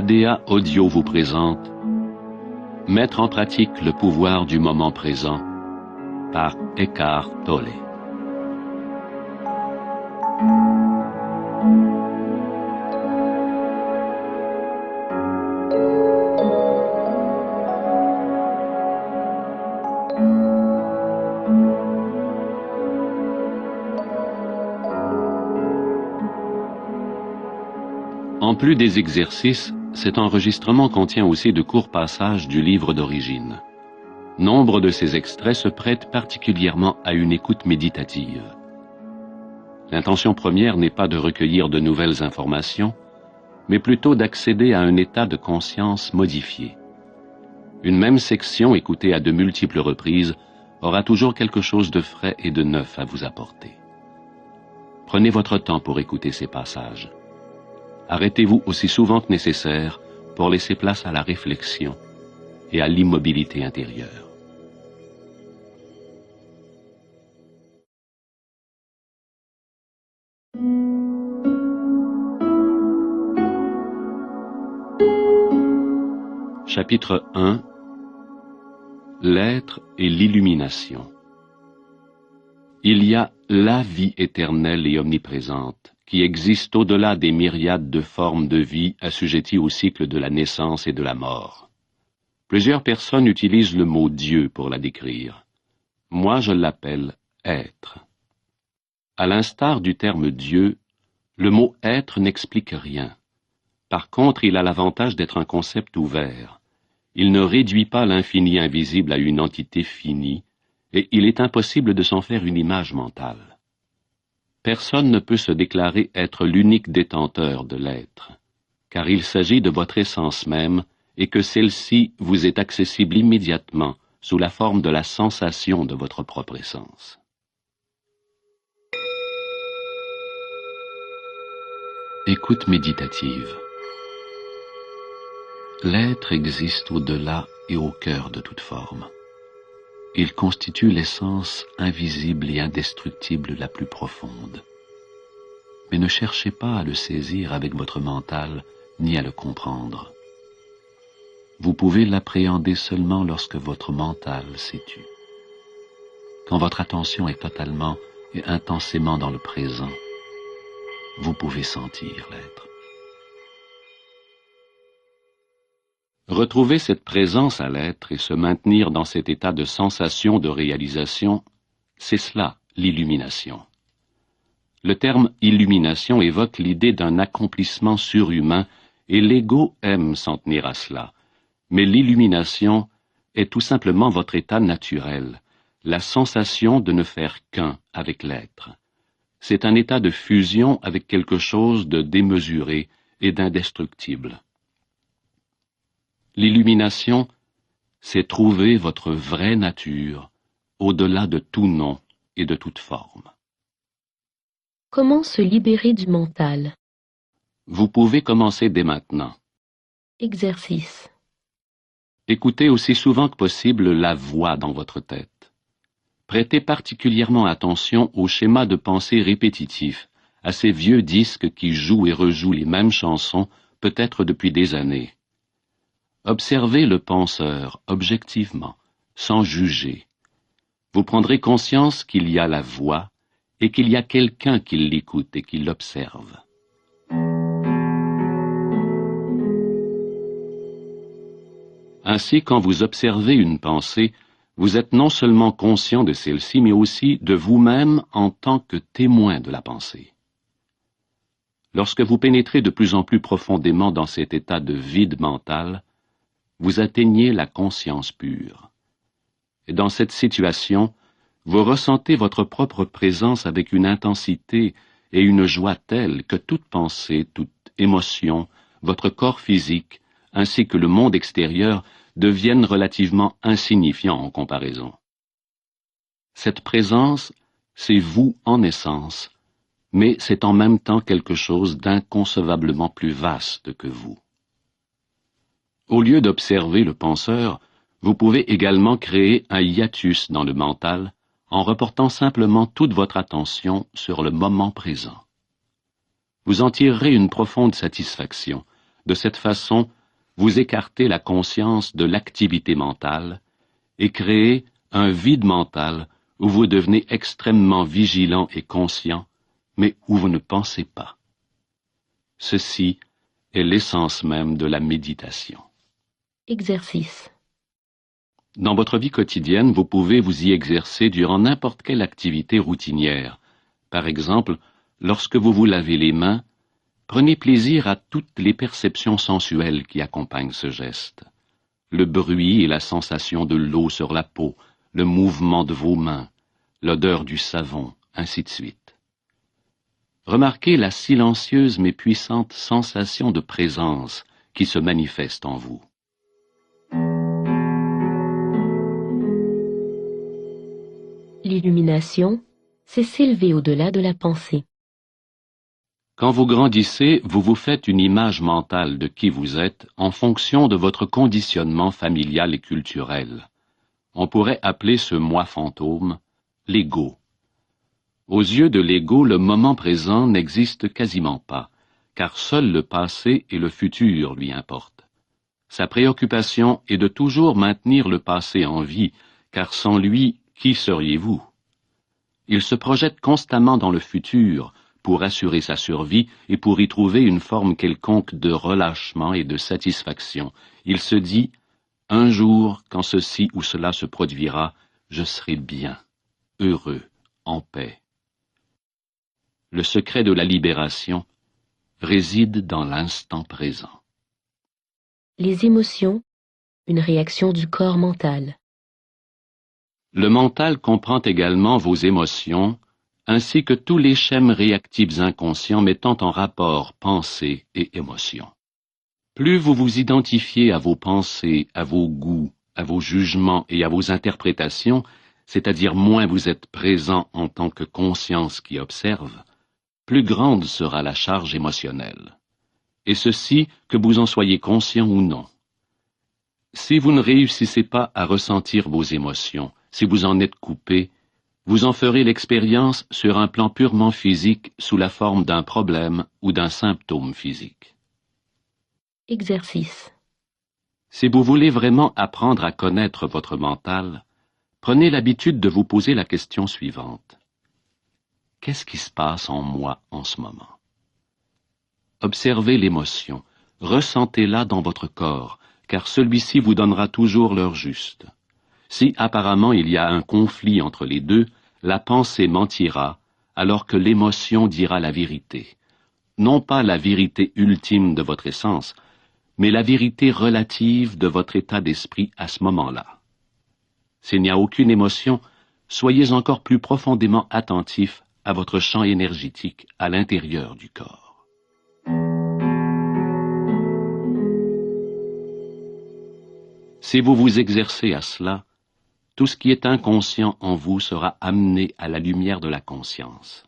ADA Audio vous présente Mettre en pratique le pouvoir du moment présent par Eckhart Tolle. En plus des exercices, cet enregistrement contient aussi de courts passages du livre d'origine. Nombre de ces extraits se prêtent particulièrement à une écoute méditative. L'intention première n'est pas de recueillir de nouvelles informations, mais plutôt d'accéder à un état de conscience modifié. Une même section écoutée à de multiples reprises aura toujours quelque chose de frais et de neuf à vous apporter. Prenez votre temps pour écouter ces passages. Arrêtez-vous aussi souvent que nécessaire pour laisser place à la réflexion et à l'immobilité intérieure. Chapitre 1 L'être et l'illumination. Il y a la vie éternelle et omniprésente qui existe au-delà des myriades de formes de vie assujetties au cycle de la naissance et de la mort. Plusieurs personnes utilisent le mot Dieu pour la décrire. Moi, je l'appelle être. À l'instar du terme Dieu, le mot être n'explique rien. Par contre, il a l'avantage d'être un concept ouvert. Il ne réduit pas l'infini invisible à une entité finie, et il est impossible de s'en faire une image mentale. Personne ne peut se déclarer être l'unique détenteur de l'être, car il s'agit de votre essence même et que celle-ci vous est accessible immédiatement sous la forme de la sensation de votre propre essence. Écoute méditative. L'être existe au-delà et au cœur de toute forme. Il constitue l'essence invisible et indestructible la plus profonde. Mais ne cherchez pas à le saisir avec votre mental, ni à le comprendre. Vous pouvez l'appréhender seulement lorsque votre mental s'est tu. Quand votre attention est totalement et intensément dans le présent, vous pouvez sentir l'être. Retrouver cette présence à l'être et se maintenir dans cet état de sensation de réalisation, c'est cela, l'illumination. Le terme illumination évoque l'idée d'un accomplissement surhumain et l'ego aime s'en tenir à cela. Mais l'illumination est tout simplement votre état naturel, la sensation de ne faire qu'un avec l'être. C'est un état de fusion avec quelque chose de démesuré et d'indestructible. L'illumination, c'est trouver votre vraie nature, au-delà de tout nom et de toute forme. Comment se libérer du mental? Vous pouvez commencer dès maintenant. Exercice. Écoutez aussi souvent que possible la voix dans votre tête. Prêtez particulièrement attention aux schémas de pensée répétitifs, à ces vieux disques qui jouent et rejouent les mêmes chansons, peut-être depuis des années. Observez le penseur objectivement, sans juger. Vous prendrez conscience qu'il y a la voix et qu'il y a quelqu'un qui l'écoute et qui l'observe. Ainsi, quand vous observez une pensée, vous êtes non seulement conscient de celle-ci, mais aussi de vous-même en tant que témoin de la pensée. Lorsque vous pénétrez de plus en plus profondément dans cet état de vide mental, vous atteignez la conscience pure. Et dans cette situation, vous ressentez votre propre présence avec une intensité et une joie telles que toute pensée, toute émotion, votre corps physique, ainsi que le monde extérieur, deviennent relativement insignifiants en comparaison. Cette présence, c'est vous en essence, mais c'est en même temps quelque chose d'inconcevablement plus vaste que vous. Au lieu d'observer le penseur, vous pouvez également créer un hiatus dans le mental en reportant simplement toute votre attention sur le moment présent. Vous en tirerez une profonde satisfaction, De cette façon, vous écartez la conscience de l'activité mentale et créez un vide mental où vous devenez extrêmement vigilant et conscient, mais où vous ne pensez pas. Ceci est l'essence même de la méditation. Exercice. Dans votre vie quotidienne, vous pouvez vous y exercer durant n'importe quelle activité routinière. Par exemple, lorsque vous vous lavez les mains, prenez plaisir à toutes les perceptions sensuelles qui accompagnent ce geste. Le bruit et la sensation de l'eau sur la peau, le mouvement de vos mains, l'odeur du savon, ainsi de suite. Remarquez la silencieuse mais puissante sensation de présence qui se manifeste en vous. L'illumination, c'est s'élever au-delà de la pensée. Quand vous grandissez, vous vous faites une image mentale de qui vous êtes en fonction de votre conditionnement familial et culturel. On pourrait appeler ce moi fantôme l'ego. Aux yeux de l'ego, le moment présent n'existe quasiment pas, car seul le passé et le futur lui importent. Sa préoccupation est de toujours maintenir le passé en vie, car sans lui, qui seriez-vous? Il se projette constamment dans le futur pour assurer sa survie et pour y trouver une forme quelconque de relâchement et de satisfaction. Il se dit « Un jour, quand ceci ou cela se produira, je serai bien, heureux, en paix. » Le secret de la libération réside dans l'instant présent. Les émotions, une réaction du corps mental. Le mental comprend également vos émotions, ainsi que tous les schèmes réactifs inconscients mettant en rapport pensée et émotion. Plus vous vous identifiez à vos pensées, à vos goûts, à vos jugements et à vos interprétations, c'est-à-dire moins vous êtes présent en tant que conscience qui observe, plus grande sera la charge émotionnelle. Et ceci, que vous en soyez conscient ou non. Si vous ne réussissez pas à ressentir vos émotions, si vous en êtes coupé, vous en ferez l'expérience sur un plan purement physique sous la forme d'un problème ou d'un symptôme physique. Exercice. Si vous voulez vraiment apprendre à connaître votre mental, prenez l'habitude de vous poser la question suivante. Qu'est-ce qui se passe en moi en ce moment? Observez l'émotion, ressentez-la dans votre corps, car celui-ci vous donnera toujours l'heure juste. Si apparemment il y a un conflit entre les deux, la pensée mentira, alors que l'émotion dira la vérité. Non pas la vérité ultime de votre essence, mais la vérité relative de votre état d'esprit à ce moment-là. S'il n'y a aucune émotion, soyez encore plus profondément attentif à votre champ énergétique à l'intérieur du corps. Si vous vous exercez à cela, tout ce qui est inconscient en vous sera amené à la lumière de la conscience.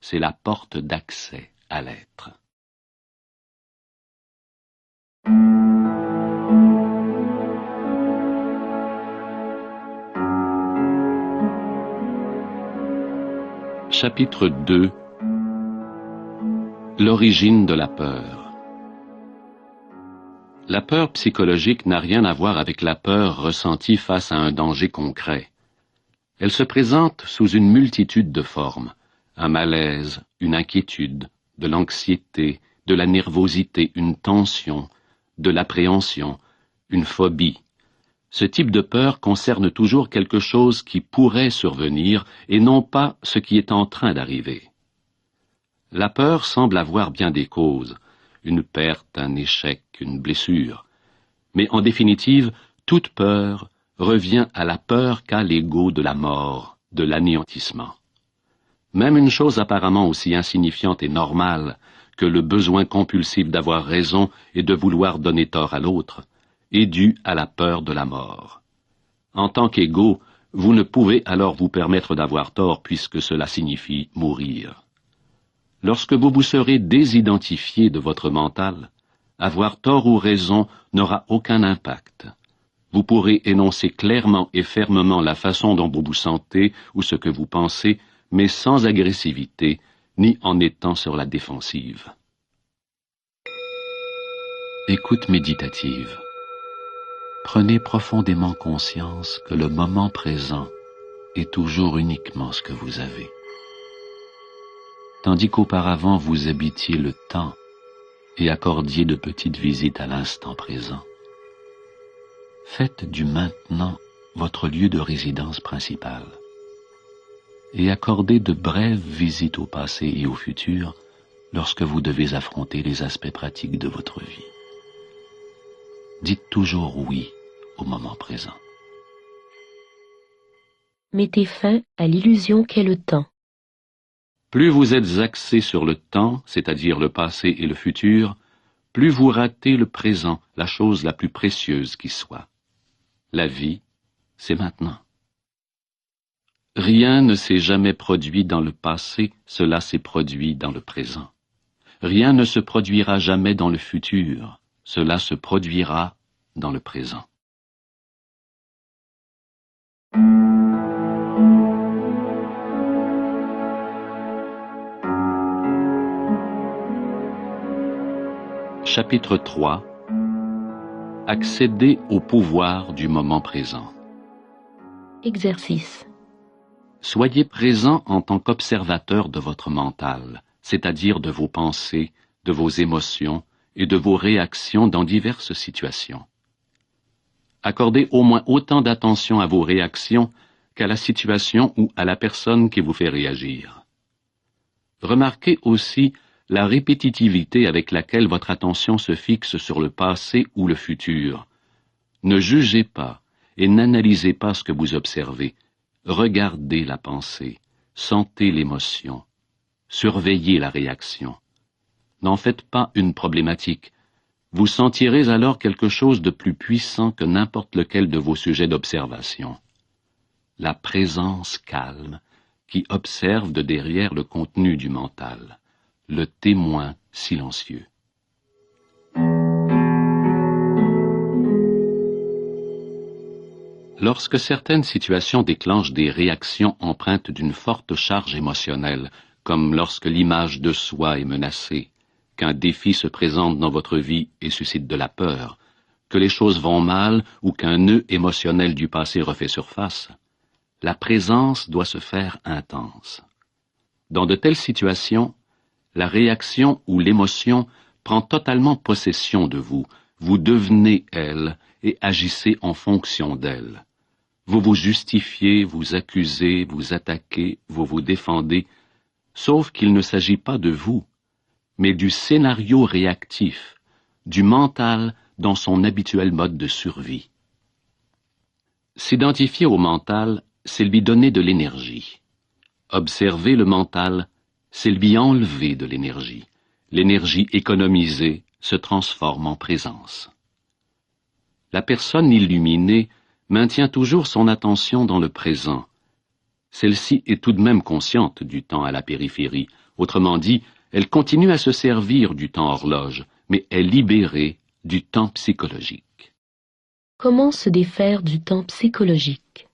C'est la porte d'accès à l'être. Chapitre 2. L'origine de la peur. La peur psychologique n'a rien à voir avec la peur ressentie face à un danger concret. Elle se présente sous une multitude de formes, un malaise, une inquiétude, de l'anxiété, de la nervosité, une tension, de l'appréhension, une phobie. Ce type de peur concerne toujours quelque chose qui pourrait survenir et non pas ce qui est en train d'arriver. La peur semble avoir bien des causes, une perte, un échec, une blessure. Mais en définitive, toute peur revient à la peur qu'a l'ego de la mort, de l'anéantissement. Même une chose apparemment aussi insignifiante et normale que le besoin compulsif d'avoir raison et de vouloir donner tort à l'autre est due à la peur de la mort. En tant qu'ego, vous ne pouvez alors vous permettre d'avoir tort puisque cela signifie mourir. Lorsque vous vous serez désidentifié de votre mental, avoir tort ou raison n'aura aucun impact. Vous pourrez énoncer clairement et fermement la façon dont vous vous sentez ou ce que vous pensez, mais sans agressivité, ni en étant sur la défensive. Écoute méditative. Prenez profondément conscience que le moment présent est toujours uniquement ce que vous avez. Tandis qu'auparavant vous habitiez le temps et accordiez de petites visites à l'instant présent. Faites du maintenant votre lieu de résidence principal et accordez de brèves visites au passé et au futur lorsque vous devez affronter les aspects pratiques de votre vie. Dites toujours oui au moment présent. Mettez fin à l'illusion qu'est le temps. Plus vous êtes axé sur le temps, c'est-à-dire le passé et le futur, plus vous ratez le présent, la chose la plus précieuse qui soit. La vie, c'est maintenant. Rien ne s'est jamais produit dans le passé, cela s'est produit dans le présent. Rien ne se produira jamais dans le futur, cela se produira dans le présent. Chapitre 3. Accéder au pouvoir du moment présent. Exercice. Soyez présent en tant qu'observateur de votre mental, c'est-à-dire de vos pensées, de vos émotions et de vos réactions dans diverses situations. Accordez au moins autant d'attention à vos réactions qu'à la situation ou à la personne qui vous fait réagir. Remarquez aussi la répétitivité avec laquelle votre attention se fixe sur le passé ou le futur. Ne jugez pas et n'analysez pas ce que vous observez. Regardez la pensée, sentez l'émotion, surveillez la réaction. N'en faites pas une problématique. Vous sentirez alors quelque chose de plus puissant que n'importe lequel de vos sujets d'observation. La présence calme qui observe de derrière le contenu du mental. Le témoin silencieux. Lorsque certaines situations déclenchent des réactions empreintes d'une forte charge émotionnelle, comme lorsque l'image de soi est menacée, qu'un défi se présente dans votre vie et suscite de la peur, que les choses vont mal ou qu'un nœud émotionnel du passé refait surface, la présence doit se faire intense. Dans de telles situations, la réaction ou l'émotion prend totalement possession de vous. Vous devenez elle et agissez en fonction d'elle. Vous vous justifiez, vous accusez, vous attaquez, vous vous défendez, sauf qu'il ne s'agit pas de vous, mais du scénario réactif, du mental dans son habituel mode de survie. S'identifier au mental, c'est lui donner de l'énergie. Observer le mental, c'est lui enlever de l'énergie. L'énergie économisée se transforme en présence. La personne illuminée maintient toujours son attention dans le présent. Celle-ci est tout de même consciente du temps à la périphérie. Autrement dit, elle continue à se servir du temps horloge, mais est libérée du temps psychologique. Comment se défaire du temps psychologique?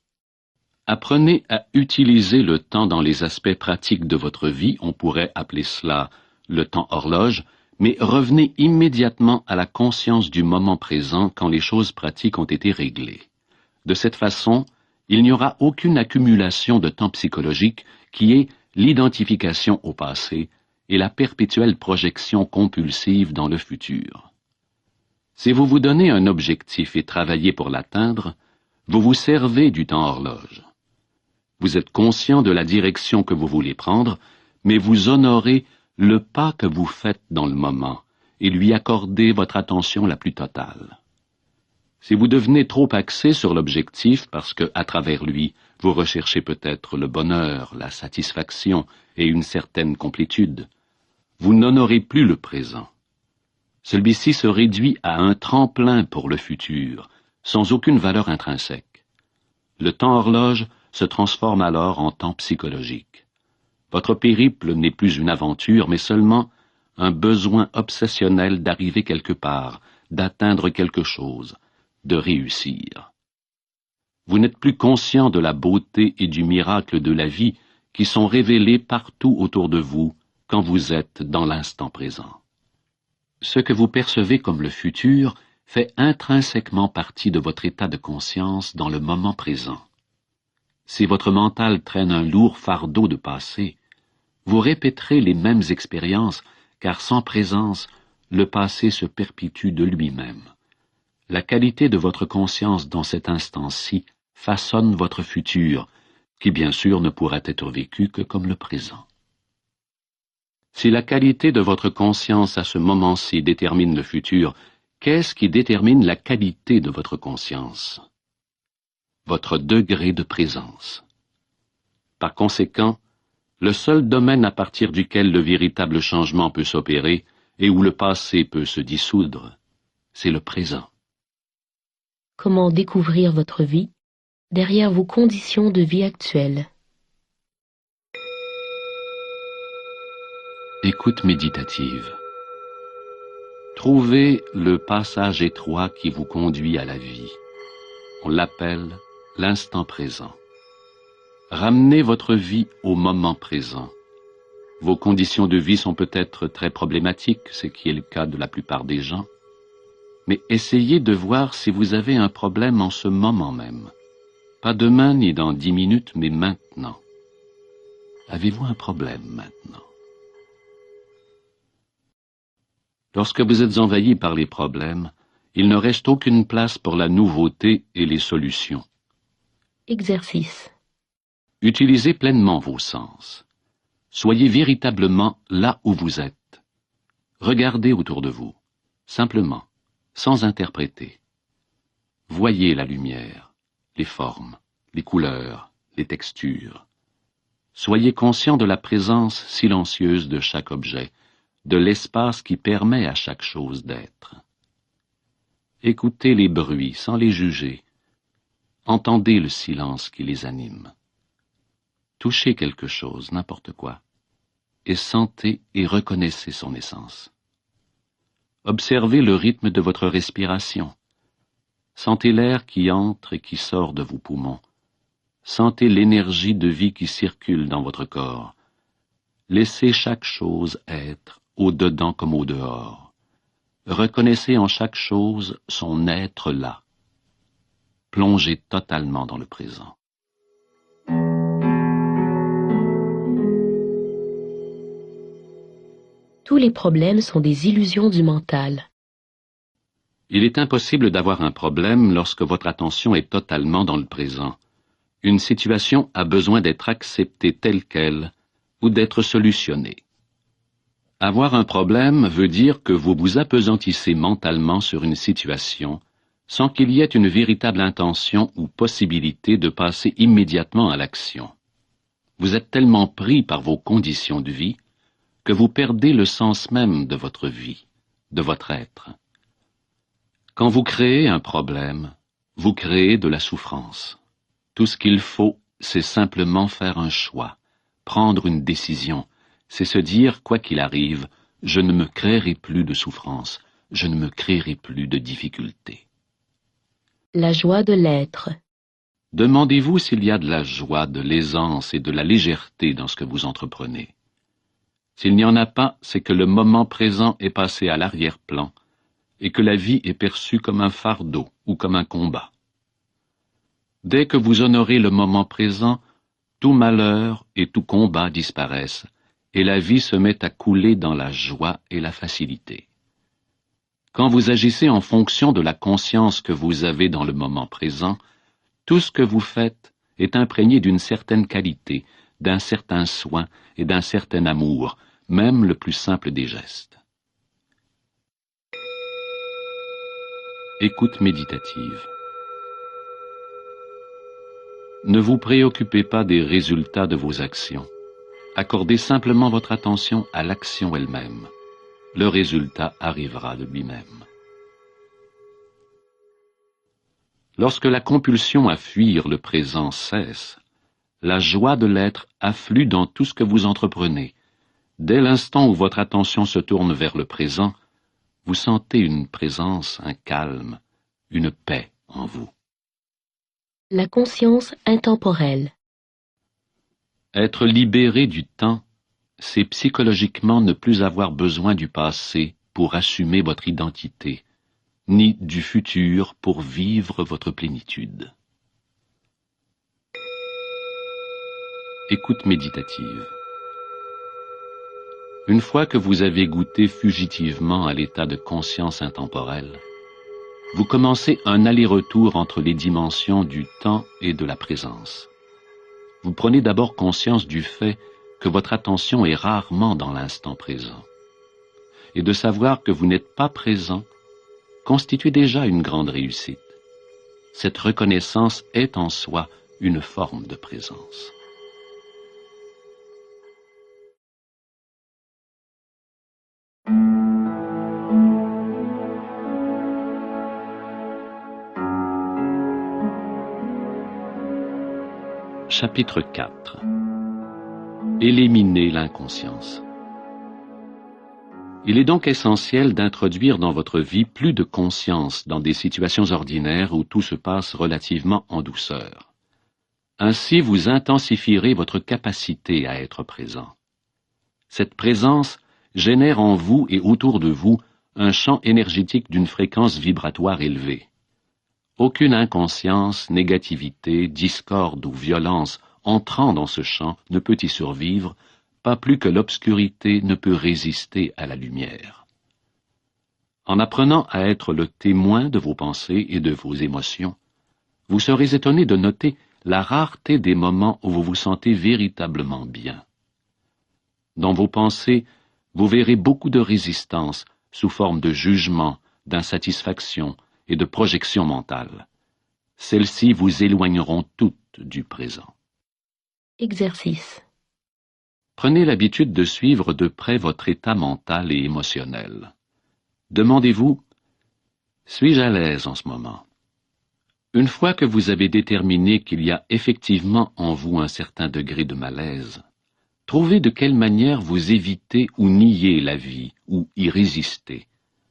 Apprenez à utiliser le temps dans les aspects pratiques de votre vie, on pourrait appeler cela le temps horloge, mais revenez immédiatement à la conscience du moment présent quand les choses pratiques ont été réglées. De cette façon, il n'y aura aucune accumulation de temps psychologique qui est l'identification au passé et la perpétuelle projection compulsive dans le futur. Si vous vous donnez un objectif et travaillez pour l'atteindre, vous vous servez du temps horloge. Vous êtes conscient de la direction que vous voulez prendre, mais vous honorez le pas que vous faites dans le moment et lui accordez votre attention la plus totale. Si vous devenez trop axé sur l'objectif parce que, à travers lui, vous recherchez peut-être le bonheur, la satisfaction et une certaine complétude, vous n'honorez plus le présent. Celui-ci se réduit à un tremplin pour le futur, sans aucune valeur intrinsèque. Le temps horloge se transforme alors en temps psychologique. Votre périple n'est plus une aventure, mais seulement un besoin obsessionnel d'arriver quelque part, d'atteindre quelque chose, de réussir. Vous n'êtes plus conscient de la beauté et du miracle de la vie qui sont révélés partout autour de vous quand vous êtes dans l'instant présent. Ce que vous percevez comme le futur fait intrinsèquement partie de votre état de conscience dans le moment présent. Si votre mental traîne un lourd fardeau de passé, vous répéterez les mêmes expériences, car sans présence, le passé se perpétue de lui-même. La qualité de votre conscience dans cet instant-ci façonne votre futur, qui bien sûr ne pourra être vécu que comme le présent. Si la qualité de votre conscience à ce moment-ci détermine le futur, qu'est-ce qui détermine la qualité de votre conscience? Votre degré de présence. Par conséquent, le seul domaine à partir duquel le véritable changement peut s'opérer et où le passé peut se dissoudre, c'est le présent. Comment découvrir votre vie derrière vos conditions de vie actuelles? Écoute méditative. Trouvez le passage étroit qui vous conduit à la vie. On l'appelle l'instant présent. Ramenez votre vie au moment présent. Vos conditions de vie sont peut-être très problématiques, ce qui est le cas de la plupart des gens, mais essayez de voir si vous avez un problème en ce moment même. Pas demain ni dans 10 minutes, mais maintenant. Avez-vous un problème maintenant? Lorsque vous êtes envahi par les problèmes, il ne reste aucune place pour la nouveauté et les solutions. Exercice. Utilisez pleinement vos sens. Soyez véritablement là où vous êtes. Regardez autour de vous, simplement, sans interpréter. Voyez la lumière, les formes, les couleurs, les textures. Soyez conscient de la présence silencieuse de chaque objet, de l'espace qui permet à chaque chose d'être. Écoutez les bruits sans les juger. Entendez le silence qui les anime. Touchez quelque chose, n'importe quoi, et sentez et reconnaissez son essence. Observez le rythme de votre respiration. Sentez l'air qui entre et qui sort de vos poumons. Sentez l'énergie de vie qui circule dans votre corps. Laissez chaque chose être, au-dedans comme au-dehors. Reconnaissez en chaque chose son être là. Plongez totalement dans le présent. Tous les problèmes sont des illusions du mental. Il est impossible d'avoir un problème lorsque votre attention est totalement dans le présent. Une situation a besoin d'être acceptée telle qu'elle ou d'être solutionnée. Avoir un problème veut dire que vous vous appesantissez mentalement sur une situation sans qu'il y ait une véritable intention ou possibilité de passer immédiatement à l'action. Vous êtes tellement pris par vos conditions de vie que vous perdez le sens même de votre vie, de votre être. Quand vous créez un problème, vous créez de la souffrance. Tout ce qu'il faut, c'est simplement faire un choix, prendre une décision. C'est se dire, quoi qu'il arrive, je ne me créerai plus de souffrance, je ne me créerai plus de difficultés. La joie de l'être. Demandez-vous s'il y a de la joie, de l'aisance et de la légèreté dans ce que vous entreprenez. S'il n'y en a pas, c'est que le moment présent est passé à l'arrière-plan et que la vie est perçue comme un fardeau ou comme un combat. Dès que vous honorez le moment présent, tout malheur et tout combat disparaissent et la vie se met à couler dans la joie et la facilité. Quand vous agissez en fonction de la conscience que vous avez dans le moment présent, tout ce que vous faites est imprégné d'une certaine qualité, d'un certain soin et d'un certain amour, même le plus simple des gestes. Écoute méditative. Ne vous préoccupez pas des résultats de vos actions. Accordez simplement votre attention à l'action elle-même. Le résultat arrivera de lui-même. Lorsque la compulsion à fuir le présent cesse, la joie de l'être afflue dans tout ce que vous entreprenez. Dès l'instant où votre attention se tourne vers le présent, vous sentez une présence, un calme, une paix en vous. La conscience intemporelle. Être libéré du temps, c'est psychologiquement ne plus avoir besoin du passé pour assumer votre identité, ni du futur pour vivre votre plénitude. Écoute méditative. Une fois que vous avez goûté fugitivement à l'état de conscience intemporelle, vous commencez un aller-retour entre les dimensions du temps et de la présence. Vous prenez d'abord conscience du fait que votre attention est rarement dans l'instant présent. Et de savoir que vous n'êtes pas présent constitue déjà une grande réussite. Cette reconnaissance est en soi une forme de présence. Chapitre 4. Éliminer l'inconscience. Il est donc essentiel d'introduire dans votre vie plus de conscience dans des situations ordinaires où tout se passe relativement en douceur. Ainsi, vous intensifierez votre capacité à être présent. Cette présence génère en vous et autour de vous un champ énergétique d'une fréquence vibratoire élevée. Aucune inconscience, négativité, discorde ou violence entrant dans ce champ ne peut y survivre, pas plus que l'obscurité ne peut résister à la lumière. En apprenant à être le témoin de vos pensées et de vos émotions, vous serez étonné de noter la rareté des moments où vous vous sentez véritablement bien. Dans vos pensées, vous verrez beaucoup de résistance sous forme de jugement, d'insatisfaction et de projection mentale. Celles-ci vous éloigneront toutes du présent. Exercice. Prenez l'habitude de suivre de près votre état mental et émotionnel. Demandez-vous, suis-je à l'aise en ce moment? Une fois que vous avez déterminé qu'il y a effectivement en vous un certain degré de malaise, trouvez de quelle manière vous évitez ou niez la vie ou y résistez,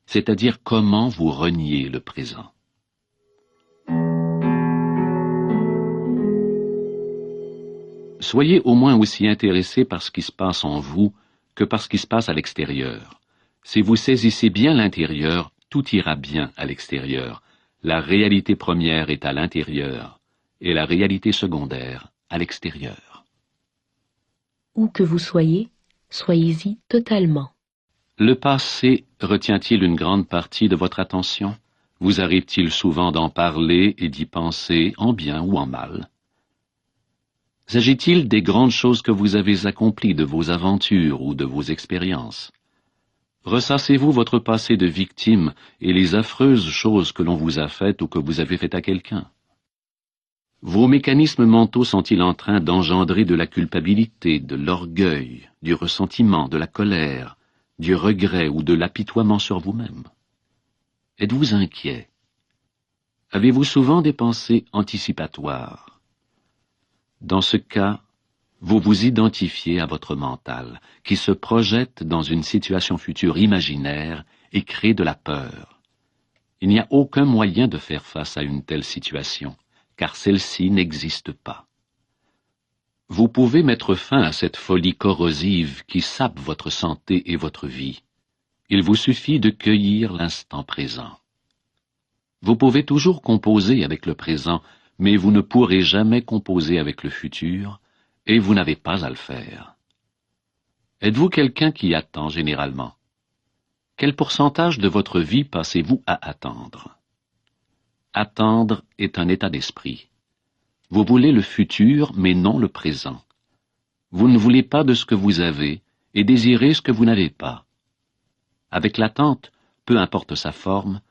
c'est-à-dire comment vous reniez le présent. Soyez au moins aussi intéressé par ce qui se passe en vous que par ce qui se passe à l'extérieur. Si vous saisissez bien l'intérieur, tout ira bien à l'extérieur. La réalité première est à l'intérieur et la réalité secondaire à l'extérieur. Où que vous soyez, soyez-y totalement. Le passé retient-il une grande partie de votre attention? Vous arrive-t-il souvent d'en parler et d'y penser, en bien ou en mal? S'agit-il des grandes choses que vous avez accomplies, de vos aventures ou de vos expériences? Ressassez-vous votre passé de victime et les affreuses choses que l'on vous a faites ou que vous avez faites à quelqu'un? Vos mécanismes mentaux sont-ils en train d'engendrer de la culpabilité, de l'orgueil, du ressentiment, de la colère, du regret ou de l'apitoiement sur vous-même? Êtes-vous inquiet? Avez-vous souvent des pensées anticipatoires? Dans ce cas, vous vous identifiez à votre mental, qui se projette dans une situation future imaginaire et crée de la peur. Il n'y a aucun moyen de faire face à une telle situation, car celle-ci n'existe pas. Vous pouvez mettre fin à cette folie corrosive qui sape votre santé et votre vie. Il vous suffit de cueillir l'instant présent. Vous pouvez toujours composer avec le présent, mais vous ne pourrez jamais composer avec le futur, et vous n'avez pas à le faire. Êtes-vous quelqu'un qui attend généralement? Quel pourcentage de votre vie passez-vous à attendre? Attendre est un état d'esprit. Vous voulez le futur, mais non le présent. Vous ne voulez pas de ce que vous avez, et désirez ce que vous n'avez pas. Avec l'attente, peu importe sa forme,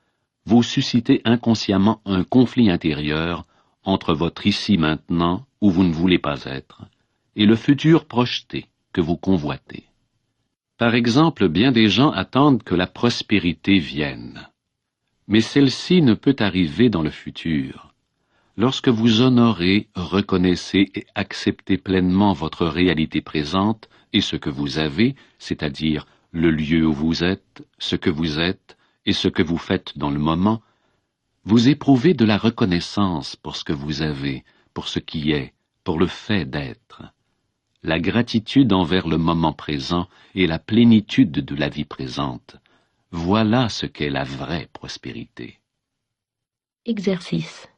vous suscitez inconsciemment un conflit intérieur entre votre ici maintenant, où vous ne voulez pas être, et le futur projeté que vous convoitez. Par exemple, bien des gens attendent que la prospérité vienne. Mais celle-ci ne peut arriver dans le futur. Lorsque vous honorez, reconnaissez et acceptez pleinement votre réalité présente et ce que vous avez, c'est-à-dire le lieu où vous êtes, ce que vous êtes et ce que vous faites dans le moment, vous éprouvez de la reconnaissance pour ce que vous avez, pour ce qui est, pour le fait d'être. La gratitude envers le moment présent et la plénitude de la vie présente Voilà ce qu'est la vraie prospérité. Exercice.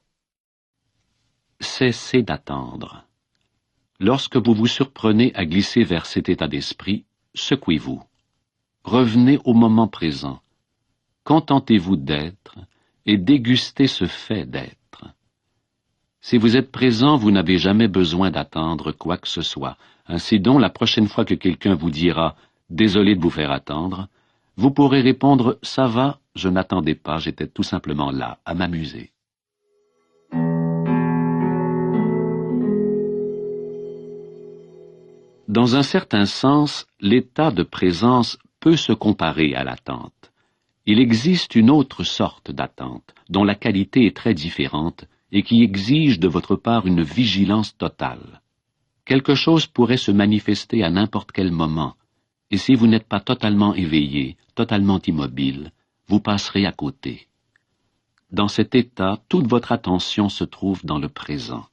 Cessez d'attendre. Lorsque vous vous surprenez à glisser vers cet état d'esprit, secouez-vous. Revenez au moment présent. Contentez-vous d'être et dégustez ce fait d'être. Si vous êtes présent, vous n'avez jamais besoin d'attendre quoi que ce soit. Ainsi donc, la prochaine fois que quelqu'un vous dira « Désolé de vous faire attendre », vous pourrez répondre « Ça va, je n'attendais pas, j'étais tout simplement là, à m'amuser ». Dans un certain sens, l'état de présence peut se comparer à l'attente. Il existe une autre sorte d'attente, dont la qualité est très différente et qui exige de votre part une vigilance totale. Quelque chose pourrait se manifester à n'importe quel moment, et si vous n'êtes pas totalement éveillé, totalement immobile, vous passerez à côté. Dans cet état, toute votre attention se trouve dans le présent.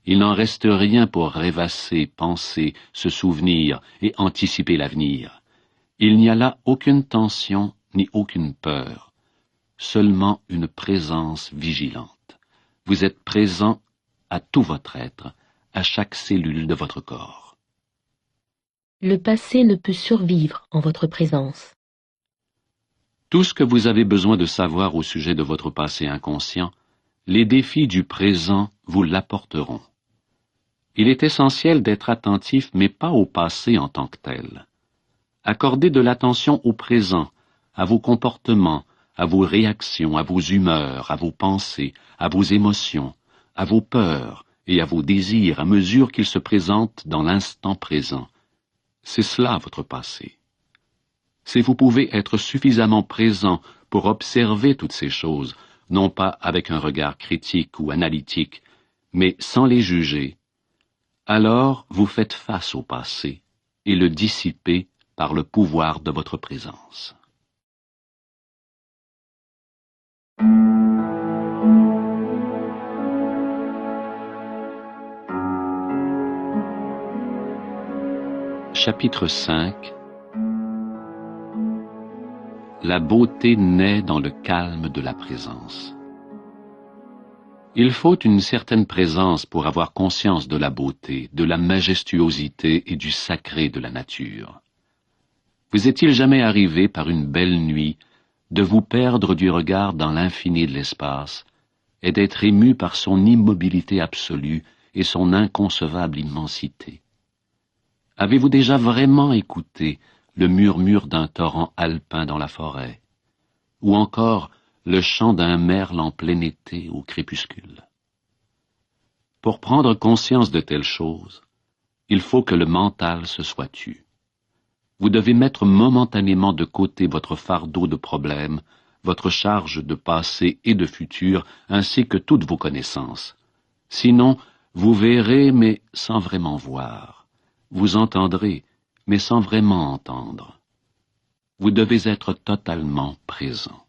Il n'en reste rien pour rêvasser, penser, se souvenir et anticiper l'avenir. Il n'y a là aucune tension ni aucune peur, seulement une présence vigilante. Vous êtes présent à tout votre être, à chaque cellule de votre corps. Le passé ne peut survivre en votre présence. Tout ce que vous avez besoin de savoir au sujet de votre passé inconscient, les défis du présent vous l'apporteront. Il est essentiel d'être attentif, mais pas au passé en tant que tel. Accordez de l'attention au présent, à vos comportements, à vos réactions, à vos humeurs, à vos pensées, à vos émotions, à vos peurs et à vos désirs à mesure qu'ils se présentent dans l'instant présent. C'est cela votre passé. Si vous pouvez être suffisamment présent pour observer toutes ces choses, non pas avec un regard critique ou analytique, mais sans les juger, alors vous faites face au passé et le dissipez par le pouvoir de votre présence. Chapitre 5. La beauté naît dans le calme de la présence. Il faut une certaine présence pour avoir conscience de la beauté, de la majestuosité et du sacré de la nature. Vous est-il jamais arrivé par une belle nuit de vous perdre du regard dans l'infini de l'espace et d'être ému par son immobilité absolue et son inconcevable immensité? Avez-vous déjà vraiment écouté le murmure d'un torrent alpin dans la forêt, ou encore le chant d'un merle en plein été au crépuscule? Pour prendre conscience de telles choses, il faut que le mental se soit tu. Vous devez mettre momentanément de côté votre fardeau de problèmes, votre charge de passé et de futur, ainsi que toutes vos connaissances. Sinon, vous verrez, mais sans vraiment voir. Vous entendrez, mais sans vraiment entendre. Vous devez être totalement présent.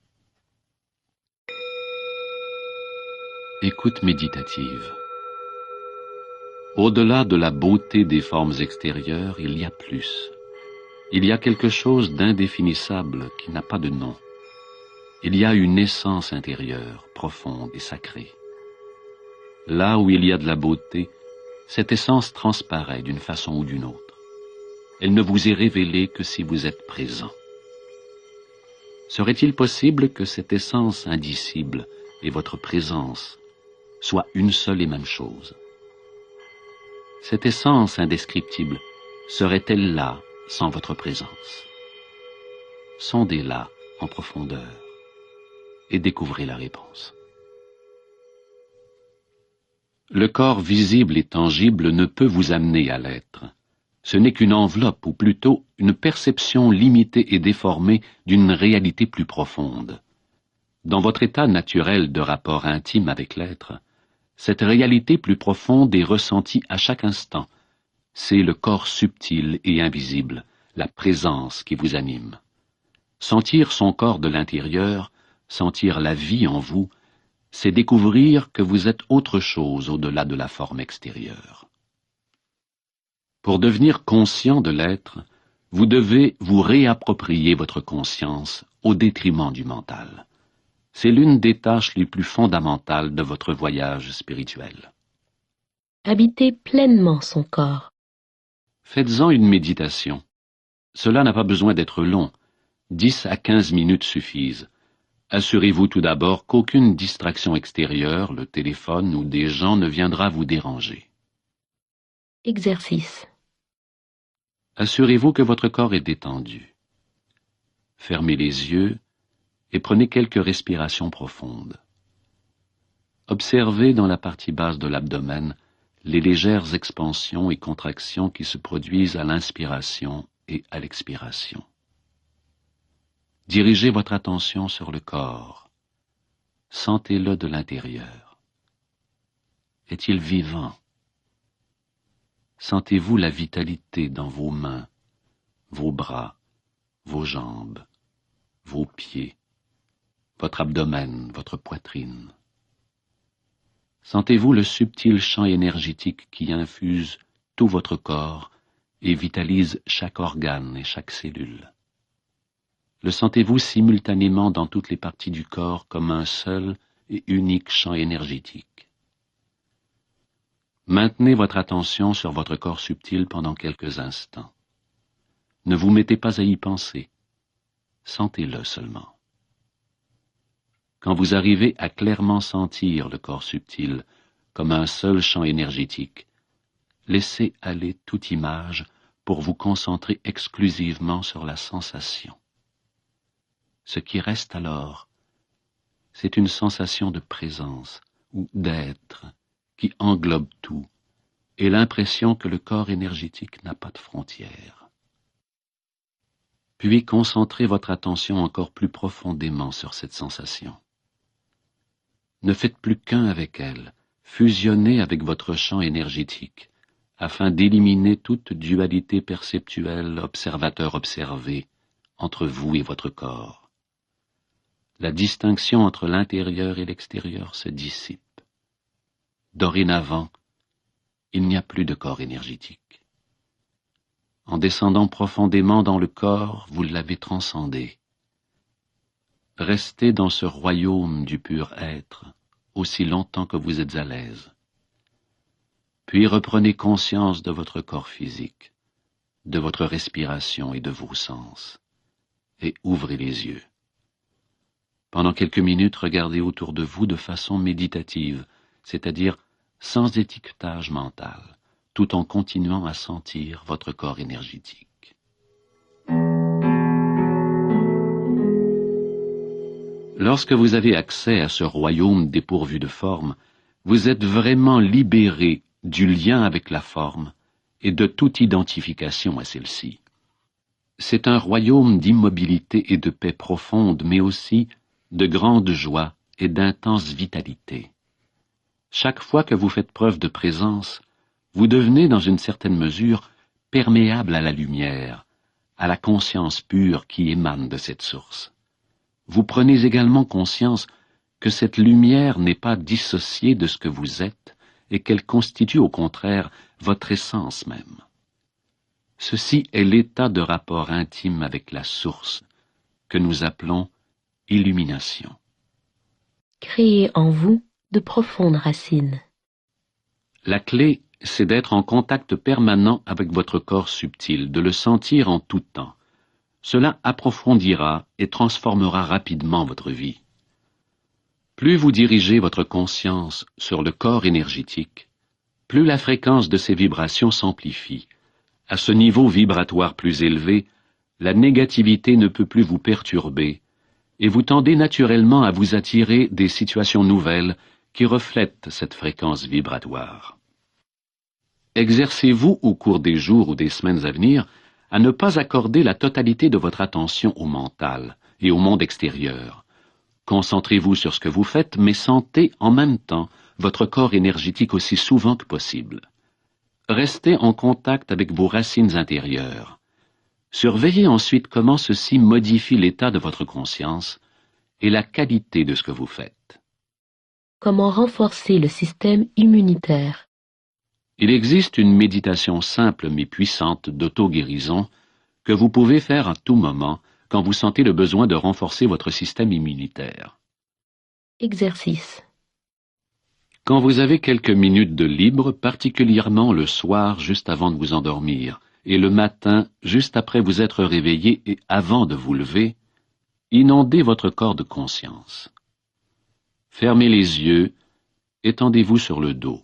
Écoute méditative. Au-delà de la beauté des formes extérieures, il y a plus. Il y a quelque chose d'indéfinissable qui n'a pas de nom. Il y a une essence intérieure, profonde et sacrée. Là où il y a de la beauté, cette essence transparaît d'une façon ou d'une autre. Elle ne vous est révélée que si vous êtes présent. Serait-il possible que cette essence indicible et votre présence soient une seule et même chose? Cette essence indescriptible serait-elle là sans votre présence? Sondez-la en profondeur et découvrez la réponse. Le corps visible et tangible ne peut vous amener à l'être. Ce n'est qu'une enveloppe, ou plutôt une perception limitée et déformée d'une réalité plus profonde. Dans votre état naturel de rapport intime avec l'être, cette réalité plus profonde est ressentie à chaque instant. C'est le corps subtil et invisible, la présence qui vous anime. Sentir son corps de l'intérieur, sentir la vie en vous, c'est découvrir que vous êtes autre chose au-delà de la forme extérieure. Pour devenir conscient de l'être, vous devez vous réapproprier votre conscience au détriment du mental. C'est l'une des tâches les plus fondamentales de votre voyage spirituel. Habiter pleinement son corps. Faites-en une méditation. Cela n'a pas besoin d'être long. 10 à 15 minutes suffisent. Assurez-vous tout d'abord qu'aucune distraction extérieure, le téléphone ou des gens ne viendra vous déranger. Exercice. Assurez-vous que votre corps est détendu. Fermez les yeux et prenez quelques respirations profondes. Observez dans la partie basse de l'abdomen les légères expansions et contractions qui se produisent à l'inspiration et à l'expiration. Dirigez votre attention sur le corps. Sentez-le de l'intérieur. Est-il vivant? Sentez-vous la vitalité dans vos mains, vos bras, vos jambes, vos pieds, votre abdomen, votre poitrine? Sentez-vous le subtil champ énergétique qui infuse tout votre corps et vitalise chaque organe et chaque cellule? Le sentez-vous simultanément dans toutes les parties du corps comme un seul et unique champ énergétique? Maintenez votre attention sur votre corps subtil pendant quelques instants. Ne vous mettez pas à y penser. Sentez-le seulement. Quand vous arrivez à clairement sentir le corps subtil comme un seul champ énergétique, laissez aller toute image pour vous concentrer exclusivement sur la sensation. Ce qui reste alors, c'est une sensation de présence ou d'être qui englobe tout et l'impression que le corps énergétique n'a pas de frontières. Puis concentrez votre attention encore plus profondément sur cette sensation. Ne faites plus qu'un avec elle, fusionnez avec votre champ énergétique, afin d'éliminer toute dualité perceptuelle observateur-observé entre vous et votre corps. La distinction entre l'intérieur et l'extérieur se dissipe. Dorénavant, il n'y a plus de corps énergétique. En descendant profondément dans le corps, vous l'avez transcendé. Restez dans ce royaume du pur être aussi longtemps que vous êtes à l'aise. Puis reprenez conscience de votre corps physique, de votre respiration et de vos sens, et ouvrez les yeux. Pendant quelques minutes, regardez autour de vous de façon méditative, c'est-à-dire sans étiquetage mental, tout en continuant à sentir votre corps énergétique. Lorsque vous avez accès à ce royaume dépourvu de forme, vous êtes vraiment libéré du lien avec la forme et de toute identification à celle-ci. C'est un royaume d'immobilité et de paix profonde, mais aussi de grande joie et d'intense vitalité. Chaque fois que vous faites preuve de présence, vous devenez dans une certaine mesure perméable à la lumière, à la conscience pure qui émane de cette source. Vous prenez également conscience que cette lumière n'est pas dissociée de ce que vous êtes et qu'elle constitue au contraire votre essence même. Ceci est l'état de rapport intime avec la source que nous appelons illumination. Créez en vous de profondes racines. La clé, c'est d'être en contact permanent avec votre corps subtil, de le sentir en tout temps. Cela approfondira et transformera rapidement votre vie. Plus vous dirigez votre conscience sur le corps énergétique, plus la fréquence de ces vibrations s'amplifie. À ce niveau vibratoire plus élevé, la négativité ne peut plus vous perturber, et vous tendez naturellement à vous attirer des situations nouvelles qui reflètent cette fréquence vibratoire. Exercez-vous au cours des jours ou des semaines à venir à ne pas accorder la totalité de votre attention au mental et au monde extérieur. Concentrez-vous sur ce que vous faites, mais sentez en même temps votre corps énergétique aussi souvent que possible. Restez en contact avec vos racines intérieures. Surveillez ensuite comment ceci modifie l'état de votre conscience et la qualité de ce que vous faites. Comment renforcer le système immunitaire? Il existe une méditation simple mais puissante d'auto-guérison que vous pouvez faire à tout moment quand vous sentez le besoin de renforcer votre système immunitaire. Exercice. Quand vous avez quelques minutes de libre, particulièrement le soir juste avant de vous endormir, et le matin juste après vous être réveillé et avant de vous lever, inondez votre corps de conscience. Fermez les yeux, étendez-vous sur le dos.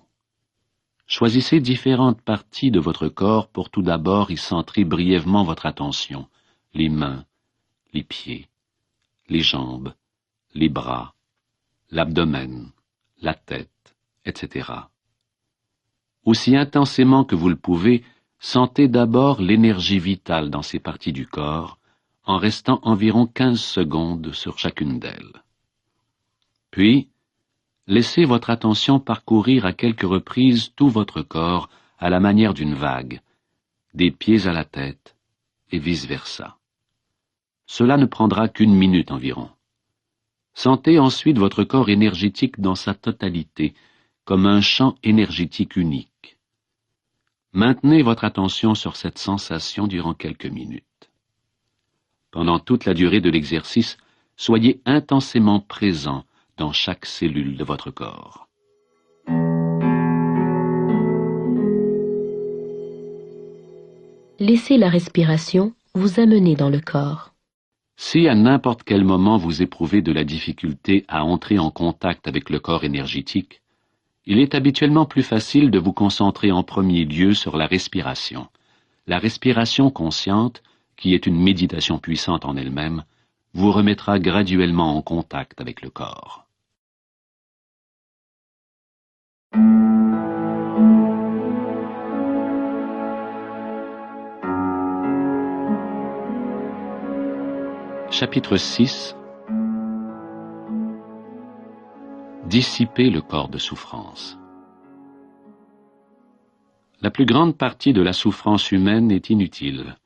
Choisissez différentes parties de votre corps pour tout d'abord y centrer brièvement votre attention, les mains, les pieds, les jambes, les bras, l'abdomen, la tête, etc. Aussi intensément que vous le pouvez, sentez d'abord l'énergie vitale dans ces parties du corps, en restant environ 15 secondes sur chacune d'elles. Puis, laissez votre attention parcourir à quelques reprises tout votre corps à la manière d'une vague, des pieds à la tête, et vice-versa. Cela ne prendra qu'une minute environ. Sentez ensuite votre corps énergétique dans sa totalité, comme un champ énergétique unique. Maintenez votre attention sur cette sensation durant quelques minutes. Pendant toute la durée de l'exercice, soyez intensément présent dans chaque cellule de votre corps. Laissez la respiration vous amener dans le corps. Si à n'importe quel moment vous éprouvez de la difficulté à entrer en contact avec le corps énergétique, il est habituellement plus facile de vous concentrer en premier lieu sur la respiration consciente, qui est une méditation puissante en elle-même, vous remettra graduellement en contact avec le corps. Chapitre 6. Dissiper le corps de souffrance. La plus grande partie de la souffrance humaine est inutile.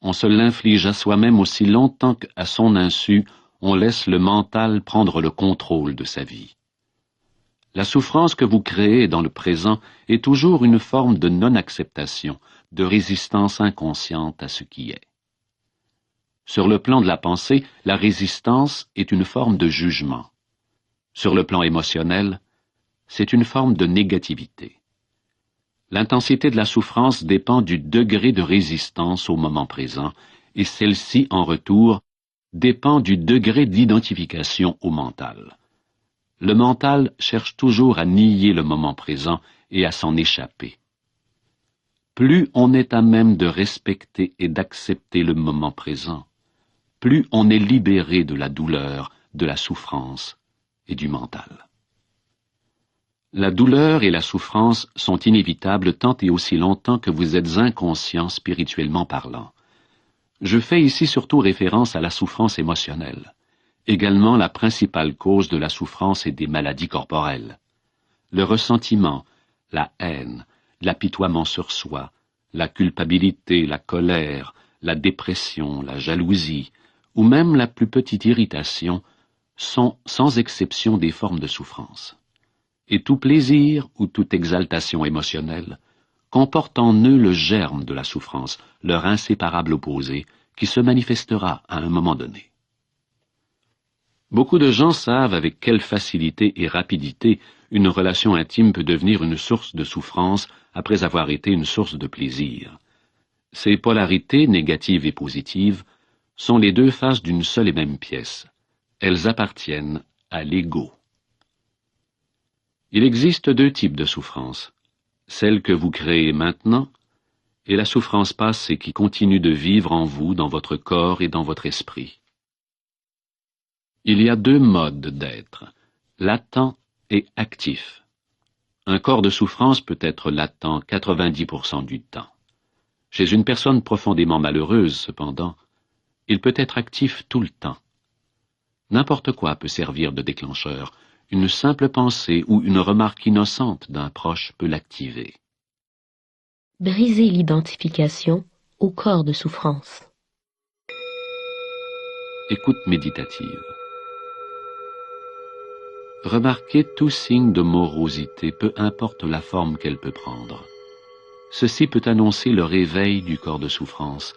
On se l'inflige à soi-même aussi longtemps qu'à son insu, on laisse le mental prendre le contrôle de sa vie. La souffrance que vous créez dans le présent est toujours une forme de non-acceptation, de résistance inconsciente à ce qui est. Sur le plan de la pensée, la résistance est une forme de jugement. Sur le plan émotionnel, c'est une forme de négativité. L'intensité de la souffrance dépend du degré de résistance au moment présent, et celle-ci, en retour, dépend du degré d'identification au mental. Le mental cherche toujours à nier le moment présent et à s'en échapper. Plus on est à même de respecter et d'accepter le moment présent, plus on est libéré de la douleur, de la souffrance et du mental. La douleur et la souffrance sont inévitables tant et aussi longtemps que vous êtes inconscient spirituellement parlant. Je fais ici surtout référence à la souffrance émotionnelle, également la principale cause de la souffrance et des maladies corporelles. Le ressentiment, la haine, l'apitoiement sur soi, la culpabilité, la colère, la dépression, la jalousie, ou même la plus petite irritation, sont sans exception des formes de souffrance. Et tout plaisir ou toute exaltation émotionnelle comporte en eux le germe de la souffrance, leur inséparable opposé, qui se manifestera à un moment donné. Beaucoup de gens savent avec quelle facilité et rapidité une relation intime peut devenir une source de souffrance après avoir été une source de plaisir. Ces polarités, négatives et positives, sont les deux faces d'une seule et même pièce. Elles appartiennent à l'ego. Il existe deux types de souffrance, celle que vous créez maintenant et la souffrance passée qui continue de vivre en vous, dans votre corps et dans votre esprit. Il y a deux modes d'être, latent et actif. Un corps de souffrance peut être latent 90% du temps. Chez une personne profondément malheureuse, cependant, il peut être actif tout le temps. N'importe quoi peut servir de déclencheur. Une simple pensée ou une remarque innocente d'un proche peut l'activer. Brisez l'identification au corps de souffrance. Écoute méditative. Remarquez tout signe de morosité, peu importe la forme qu'elle peut prendre. Ceci peut annoncer le réveil du corps de souffrance,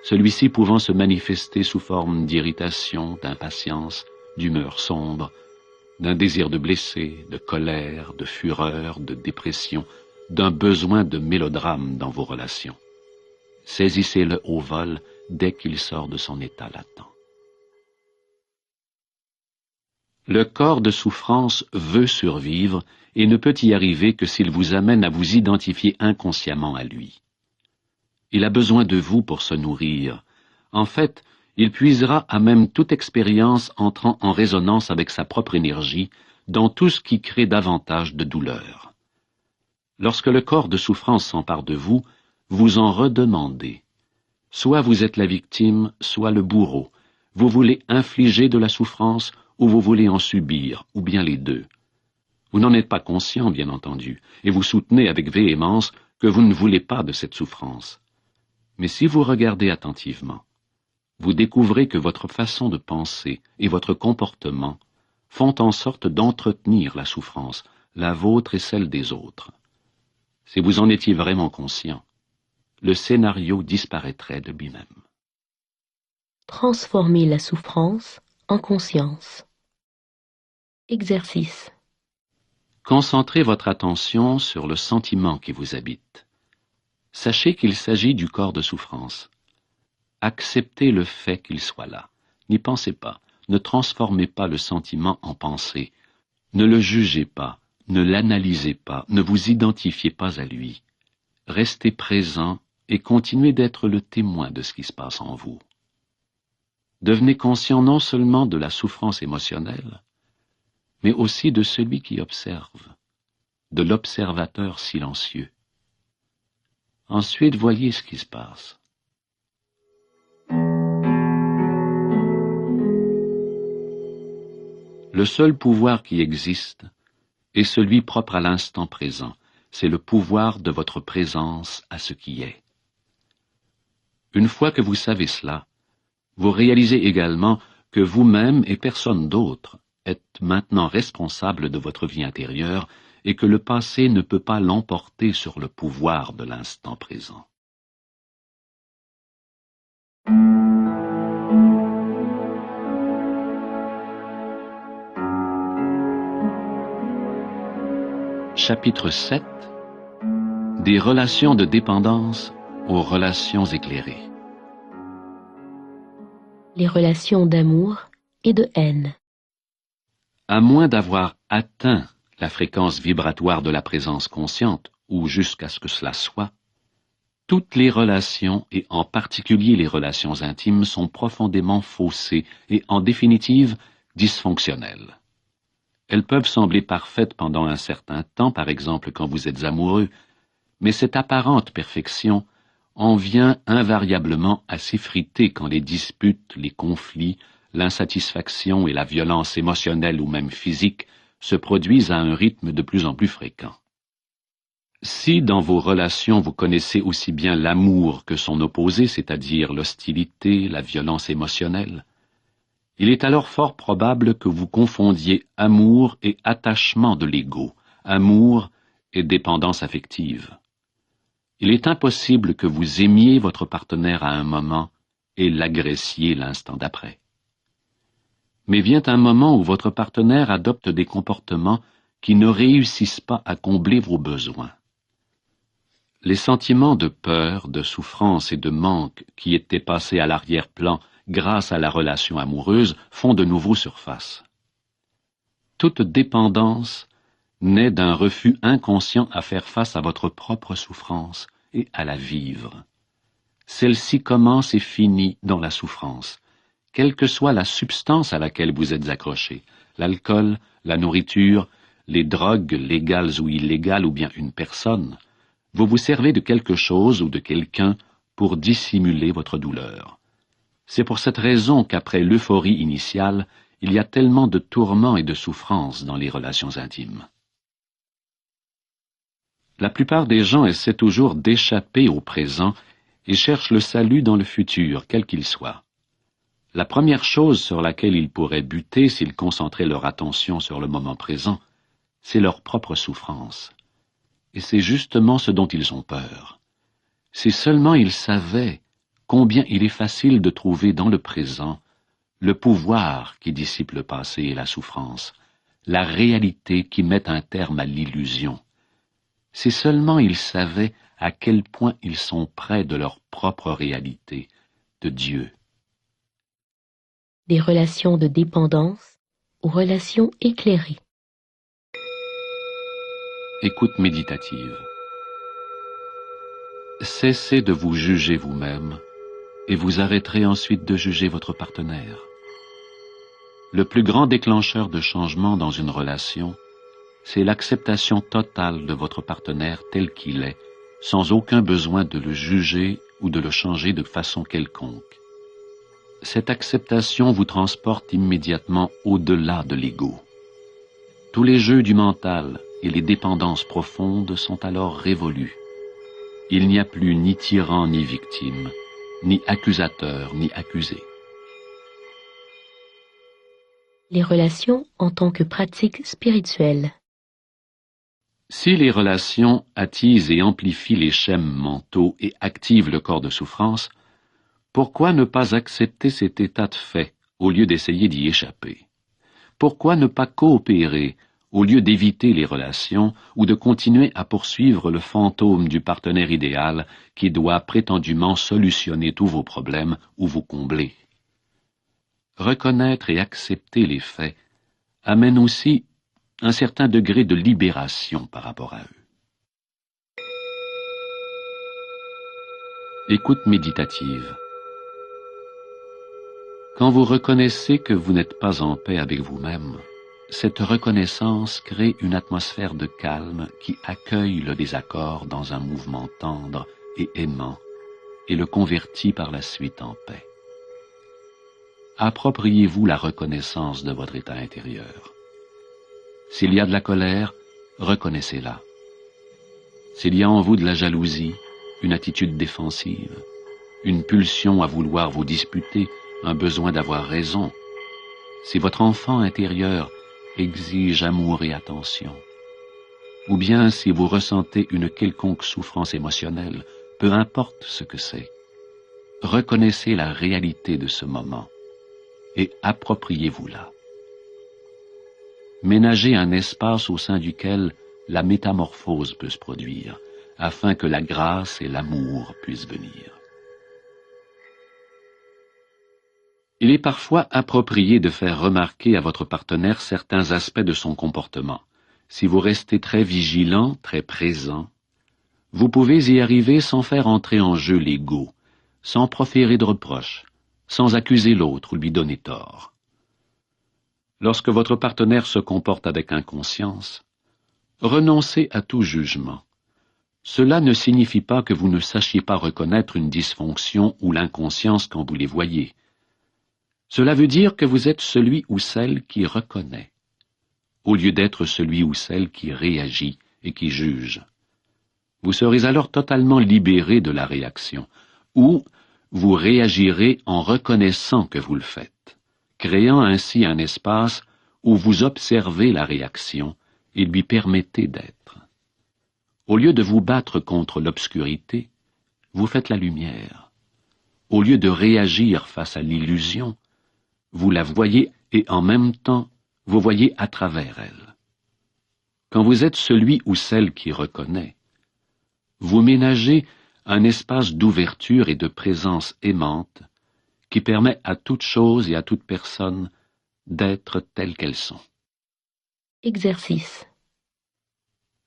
celui-ci pouvant se manifester sous forme d'irritation, d'impatience, d'humeur sombre, d'un désir de blesser, de colère, de fureur, de dépression, d'un besoin de mélodrame dans vos relations. Saisissez-le au vol dès qu'il sort de son état latent. Le corps de souffrance veut survivre et ne peut y arriver que s'il vous amène à vous identifier inconsciemment à lui. Il a besoin de vous pour se nourrir. En fait, il puisera à même toute expérience entrant en résonance avec sa propre énergie dans tout ce qui crée davantage de douleur. Lorsque le corps de souffrance s'empare de vous, vous en redemandez. Soit vous êtes la victime, soit le bourreau. Vous voulez infliger de la souffrance ou vous voulez en subir, ou bien les deux. Vous n'en êtes pas conscient, bien entendu, et vous soutenez avec véhémence que vous ne voulez pas de cette souffrance. Mais si vous regardez attentivement, vous découvrez que votre façon de penser et votre comportement font en sorte d'entretenir la souffrance, la vôtre et celle des autres. Si vous en étiez vraiment conscient, le scénario disparaîtrait de lui-même. Transformer la souffrance en conscience. Exercice. Concentrez votre attention sur le sentiment qui vous habite. Sachez qu'il s'agit du corps de souffrance. Acceptez le fait qu'il soit là. N'y pensez pas. Ne transformez pas le sentiment en pensée. Ne le jugez pas. Ne l'analysez pas. Ne vous identifiez pas à lui. Restez présent et continuez d'être le témoin de ce qui se passe en vous. Devenez conscient non seulement de la souffrance émotionnelle, mais aussi de celui qui observe, de l'observateur silencieux. Ensuite, voyez ce qui se passe. Le seul pouvoir qui existe est celui propre à l'instant présent. C'est le pouvoir de votre présence à ce qui est. Une fois que vous savez cela, vous réalisez également que vous-même et personne d'autre êtes maintenant responsable de votre vie intérieure et que le passé ne peut pas l'emporter sur le pouvoir de l'instant présent. Chapitre 7. Des relations de dépendance aux relations éclairées. Les relations d'amour et de haine. À moins d'avoir atteint la fréquence vibratoire de la présence consciente, ou jusqu'à ce que cela soit, toutes les relations, et en particulier les relations intimes, sont profondément faussées et, en définitive, dysfonctionnelles. Elles peuvent sembler parfaites pendant un certain temps, par exemple quand vous êtes amoureux, mais cette apparente perfection en vient invariablement à s'effriter quand les disputes, les conflits, l'insatisfaction et la violence émotionnelle ou même physique se produisent à un rythme de plus en plus fréquent. Si dans vos relations vous connaissez aussi bien l'amour que son opposé, c'est-à-dire l'hostilité, la violence émotionnelle, il est alors fort probable que vous confondiez amour et attachement de l'ego, amour et dépendance affective. Il est impossible que vous aimiez votre partenaire à un moment et l'agressiez l'instant d'après. Mais vient un moment où votre partenaire adopte des comportements qui ne réussissent pas à combler vos besoins. Les sentiments de peur, de souffrance et de manque qui étaient passés à l'arrière-plan grâce à la relation amoureuse font de nouveau surface. Toute dépendance naît d'un refus inconscient à faire face à votre propre souffrance et à la vivre. Celle-ci commence et finit dans la souffrance, quelle que soit la substance à laquelle vous êtes accroché, l'alcool, la nourriture, les drogues légales ou illégales ou bien une personne. Vous vous servez de quelque chose ou de quelqu'un pour dissimuler votre douleur. C'est pour cette raison qu'après l'euphorie initiale, il y a tellement de tourments et de souffrances dans les relations intimes. La plupart des gens essaient toujours d'échapper au présent et cherchent le salut dans le futur, quel qu'il soit. La première chose sur laquelle ils pourraient buter s'ils concentraient leur attention sur le moment présent, c'est leur propre souffrance. Et c'est justement ce dont ils ont peur. Si seulement ils savaient combien il est facile de trouver dans le présent le pouvoir qui dissipe le passé et la souffrance, la réalité qui met un terme à l'illusion. Si seulement ils savaient à quel point ils sont près de leur propre réalité, de Dieu. Des relations de dépendance aux relations éclairées. Écoute méditative. Cessez de vous juger vous-même et vous arrêterez ensuite de juger votre partenaire. Le plus grand déclencheur de changement dans une relation, c'est l'acceptation totale de votre partenaire tel qu'il est, sans aucun besoin de le juger ou de le changer de façon quelconque. Cette acceptation vous transporte immédiatement au-delà de l'ego. Tous les jeux du mental et les dépendances profondes sont alors révolus. Il n'y a plus ni tyran ni victime, ni accusateur ni accusé. Les relations en tant que pratique spirituelle. Si les relations attisent et amplifient les schèmes mentaux et activent le corps de souffrance, pourquoi ne pas accepter cet état de fait au lieu d'essayer d'y échapper? Pourquoi ne pas coopérer au lieu d'éviter les relations ou de continuer à poursuivre le fantôme du partenaire idéal qui doit prétendument solutionner tous vos problèmes ou vous combler? Reconnaître et accepter les faits amène aussi un certain degré de libération par rapport à eux. Écoute méditative. Quand vous reconnaissez que vous n'êtes pas en paix avec vous-même, cette reconnaissance crée une atmosphère de calme qui accueille le désaccord dans un mouvement tendre et aimant et le convertit par la suite en paix. Appropriez-vous la reconnaissance de votre état intérieur. S'il y a de la colère, reconnaissez-la. S'il y a en vous de la jalousie, une attitude défensive, une pulsion à vouloir vous disputer, un besoin d'avoir raison, si votre enfant intérieur exige amour et attention, ou bien si vous ressentez une quelconque souffrance émotionnelle, peu importe ce que c'est, reconnaissez la réalité de ce moment et appropriez-vous-la. Ménagez un espace au sein duquel la métamorphose peut se produire, afin que la grâce et l'amour puissent venir. Il est parfois approprié de faire remarquer à votre partenaire certains aspects de son comportement. Si vous restez très vigilant, très présent, vous pouvez y arriver sans faire entrer en jeu l'ego, sans proférer de reproches, sans accuser l'autre ou lui donner tort. Lorsque votre partenaire se comporte avec inconscience, renoncez à tout jugement. Cela ne signifie pas que vous ne sachiez pas reconnaître une dysfonction ou l'inconscience quand vous les voyez. Cela veut dire que vous êtes celui ou celle qui reconnaît, au lieu d'être celui ou celle qui réagit et qui juge. Vous serez alors totalement libéré de la réaction, ou vous réagirez en reconnaissant que vous le faites, créant ainsi un espace où vous observez la réaction et lui permettez d'être. Au lieu de vous battre contre l'obscurité, vous faites la lumière. Au lieu de réagir face à l'illusion, vous la voyez et en même temps, vous voyez à travers elle. Quand vous êtes celui ou celle qui reconnaît, vous ménagez un espace d'ouverture et de présence aimante qui permet à toute chose et à toute personne d'être telles qu'elles sont. Exercice.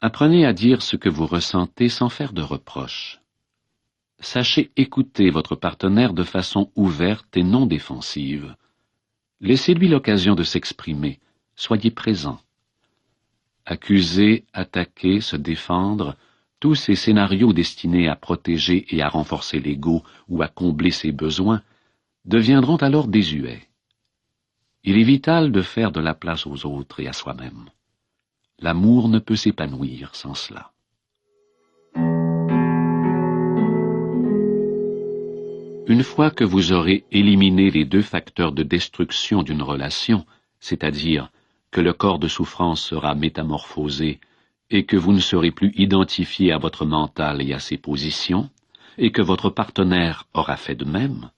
Apprenez à dire ce que vous ressentez sans faire de reproches. Sachez écouter votre partenaire de façon ouverte et non défensive. Laissez-lui l'occasion de s'exprimer. Soyez présent. Accuser, attaquer, se défendre, tous ces scénarios destinés à protéger et à renforcer l'ego ou à combler ses besoins, deviendront alors désuets. Il est vital de faire de la place aux autres et à soi-même. L'amour ne peut s'épanouir sans cela. Une fois que vous aurez éliminé les deux facteurs de destruction d'une relation, c'est-à-dire que le corps de souffrance sera métamorphosé et que vous ne serez plus identifié à votre mental et à ses positions, et que votre partenaire aura fait de même,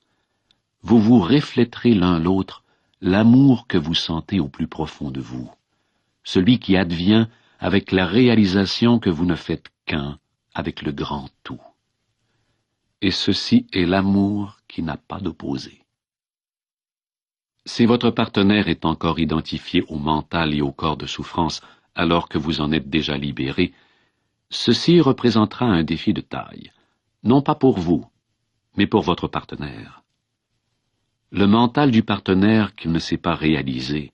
vous vous refléterez l'un l'autre l'amour que vous sentez au plus profond de vous, celui qui advient avec la réalisation que vous ne faites qu'un avec le grand tout. Et ceci est l'amour qui n'a pas d'opposé. Si votre partenaire est encore identifié au mental et au corps de souffrance alors que vous en êtes déjà libéré, ceci représentera un défi de taille, non pas pour vous, mais pour votre partenaire. Le mental du partenaire qui ne s'est pas réalisé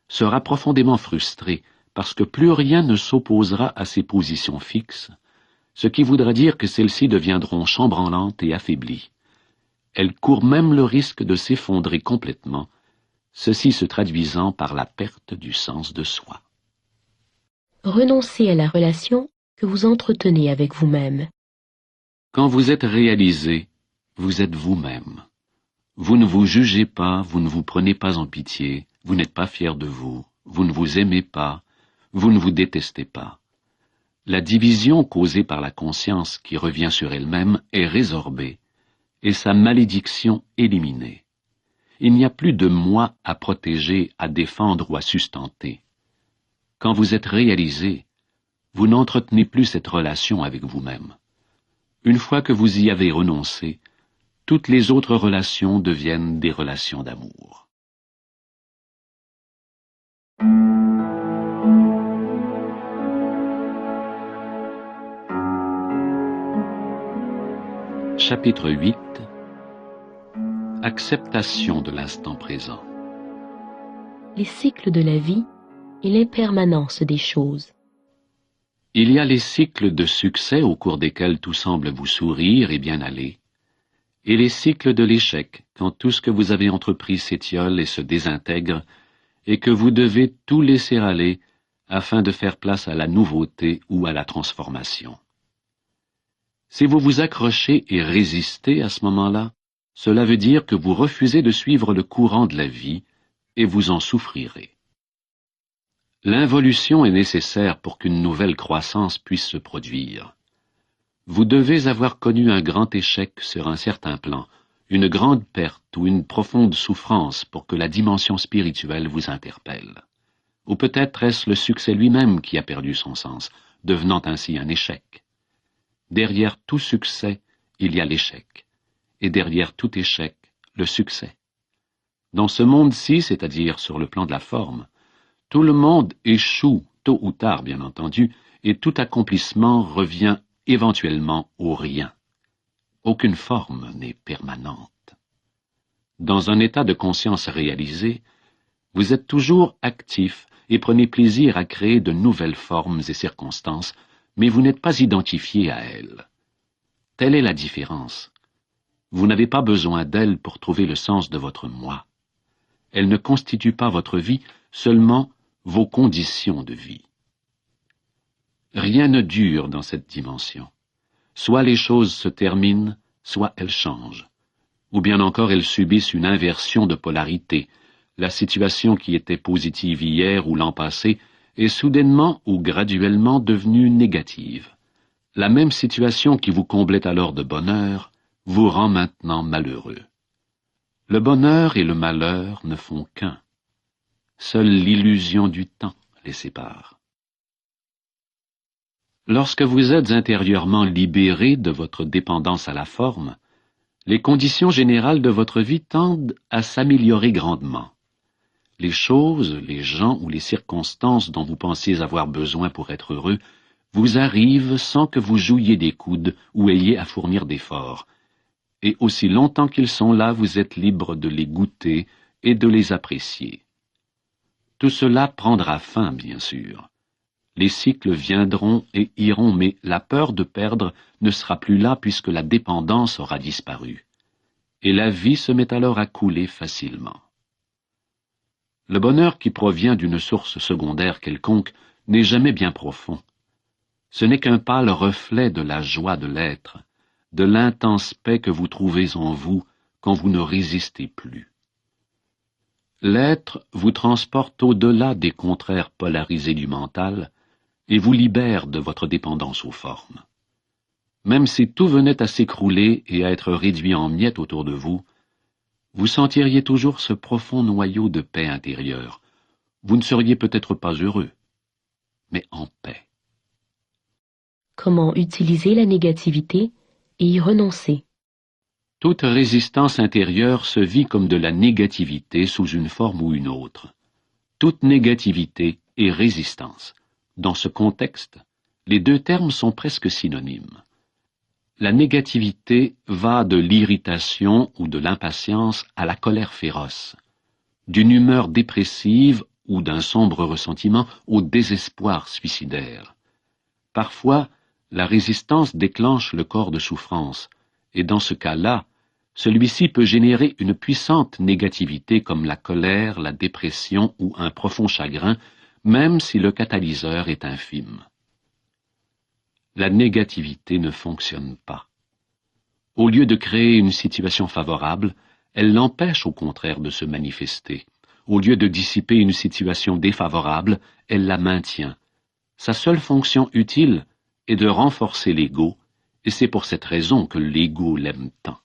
sera profondément frustré parce que plus rien ne s'opposera à ses positions fixes, ce qui voudra dire que celles-ci deviendront chambranlantes et affaiblies. Elles courent même le risque de s'effondrer complètement, ceci se traduisant par la perte du sens de soi. Renoncez à la relation que vous entretenez avec vous-même. Quand vous êtes réalisé, vous êtes vous-même. Vous ne vous jugez pas, vous ne vous prenez pas en pitié, vous n'êtes pas fier de vous, vous ne vous aimez pas, vous ne vous détestez pas. La division causée par la conscience qui revient sur elle-même est résorbée, et sa malédiction éliminée. Il n'y a plus de moi à protéger, à défendre ou à sustenter. Quand vous êtes réalisé, vous n'entretenez plus cette relation avec vous-même. Une fois que vous y avez renoncé, toutes les autres relations deviennent des relations d'amour. Chapitre 8. Acceptation de l'instant présent. Les cycles de la vie et l'impermanence des choses. Il y a les cycles de succès au cours desquels tout semble vous sourire et bien aller, et les cycles de l'échec, quand tout ce que vous avez entrepris s'étiole et se désintègre, et que vous devez tout laisser aller afin de faire place à la nouveauté ou à la transformation. Si vous vous accrochez et résistez à ce moment-là, cela veut dire que vous refusez de suivre le courant de la vie, et vous en souffrirez. L'involution est nécessaire pour qu'une nouvelle croissance puisse se produire. Vous devez avoir connu un grand échec sur un certain plan, une grande perte ou une profonde souffrance pour que la dimension spirituelle vous interpelle. Ou peut-être est-ce le succès lui-même qui a perdu son sens, devenant ainsi un échec. Derrière tout succès, il y a l'échec, et derrière tout échec, le succès. Dans ce monde-ci, c'est-à-dire sur le plan de la forme, tout le monde échoue, tôt ou tard bien entendu, et tout accomplissement revient éventuellement au rien. Aucune forme n'est permanente. Dans un état de conscience réalisé, vous êtes toujours actif et prenez plaisir à créer de nouvelles formes et circonstances, mais vous n'êtes pas identifié à elles. Telle est la différence. Vous n'avez pas besoin d'elles pour trouver le sens de votre moi. Elles ne constituent pas votre vie, seulement vos conditions de vie. Rien ne dure dans cette dimension. Soit les choses se terminent, soit elles changent. Ou bien encore elles subissent une inversion de polarité. La situation qui était positive hier ou l'an passé est soudainement ou graduellement devenue négative. La même situation qui vous comblait alors de bonheur vous rend maintenant malheureux. Le bonheur et le malheur ne font qu'un. Seule l'illusion du temps les sépare. Lorsque vous êtes intérieurement libéré de votre dépendance à la forme, les conditions générales de votre vie tendent à s'améliorer grandement. Les choses, les gens ou les circonstances dont vous pensiez avoir besoin pour être heureux vous arrivent sans que vous jouiez des coudes ou ayez à fournir d'efforts. Et aussi longtemps qu'ils sont là, vous êtes libre de les goûter et de les apprécier. Tout cela prendra fin, bien sûr. Les cycles viendront et iront, mais la peur de perdre ne sera plus là puisque la dépendance aura disparu. Et la vie se met alors à couler facilement. Le bonheur qui provient d'une source secondaire quelconque n'est jamais bien profond. Ce n'est qu'un pâle reflet de la joie de l'être, de l'intense paix que vous trouvez en vous quand vous ne résistez plus. L'être vous transporte au-delà des contraires polarisés du mental et vous libère de votre dépendance aux formes. même si tout venait à s'écrouler et à être réduit en miettes autour de vous, vous sentiriez toujours ce profond noyau de paix intérieure. Vous ne seriez peut-être pas heureux, mais en paix. Comment utiliser la négativité et y renoncer? Toute résistance intérieure se vit comme de la négativité sous une forme ou une autre. Toute négativité est résistance. Dans ce contexte, les deux termes sont presque synonymes. La négativité va de l'irritation ou de l'impatience à la colère féroce, d'une humeur dépressive ou d'un sombre ressentiment au désespoir suicidaire. Parfois, la résistance déclenche le corps de souffrance, et dans ce cas-là, celui-ci peut générer une puissante négativité comme la colère, la dépression ou un profond chagrin, même si le catalyseur est infime. La négativité ne fonctionne pas. Au lieu de créer une situation favorable, elle l'empêche au contraire de se manifester. Au lieu de dissiper une situation défavorable, elle la maintient. Sa seule fonction utile est de renforcer l'ego, et c'est pour cette raison que l'ego l'aime tant.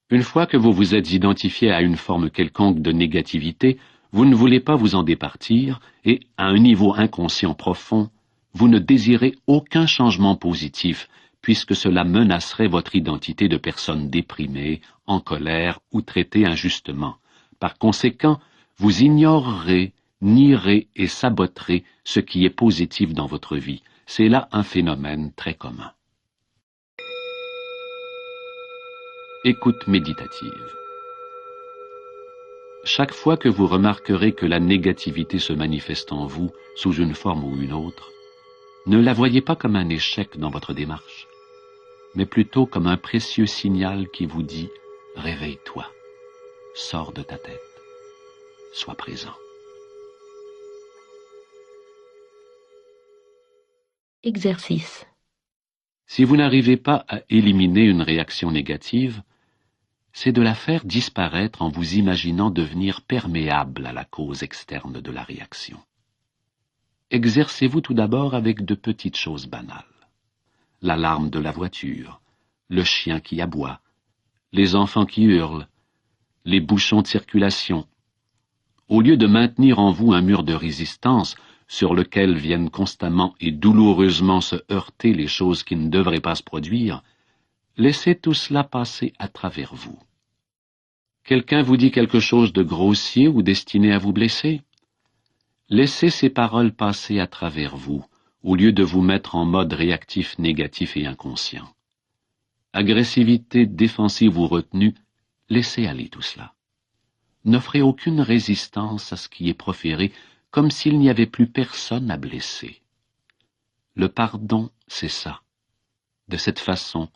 Une fois que vous vous êtes identifié à une forme quelconque de négativité, vous ne voulez pas vous en départir, et, à un niveau inconscient profond, vous ne désirez aucun changement positif, puisque cela menacerait votre identité de personne déprimée, en colère ou traitée injustement. Par conséquent, vous ignorerez, nierez et saboterez ce qui est positif dans votre vie. C'est là un phénomène très commun. Écoute méditative. Chaque fois que vous remarquerez que la négativité se manifeste en vous sous une forme ou une autre, ne la voyez pas comme un échec dans votre démarche, mais plutôt comme un précieux signal qui vous dit « Réveille-toi, sors de ta tête, sois présent ». Exercice. Si vous n'arrivez pas à éliminer une réaction négative, c'est de la faire disparaître en vous imaginant devenir perméable à la cause externe de la réaction. Exercez-vous tout d'abord avec de petites choses banales. L'alarme de la voiture, le chien qui aboie, les enfants qui hurlent, les bouchons de circulation. Au lieu de maintenir en vous un mur de résistance sur lequel viennent constamment et douloureusement se heurter les choses qui ne devraient pas se produire, laissez tout cela passer à travers vous. Quelqu'un vous dit quelque chose de grossier ou destiné à vous blesser? Laissez ces paroles passer à travers vous, au lieu de vous mettre en mode réactif négatif et inconscient. Agressivité, défensive ou retenue, laissez aller tout cela. N'offrez aucune résistance à ce qui est proféré, comme s'il n'y avait plus personne à blesser. Le pardon, c'est ça. De cette façon,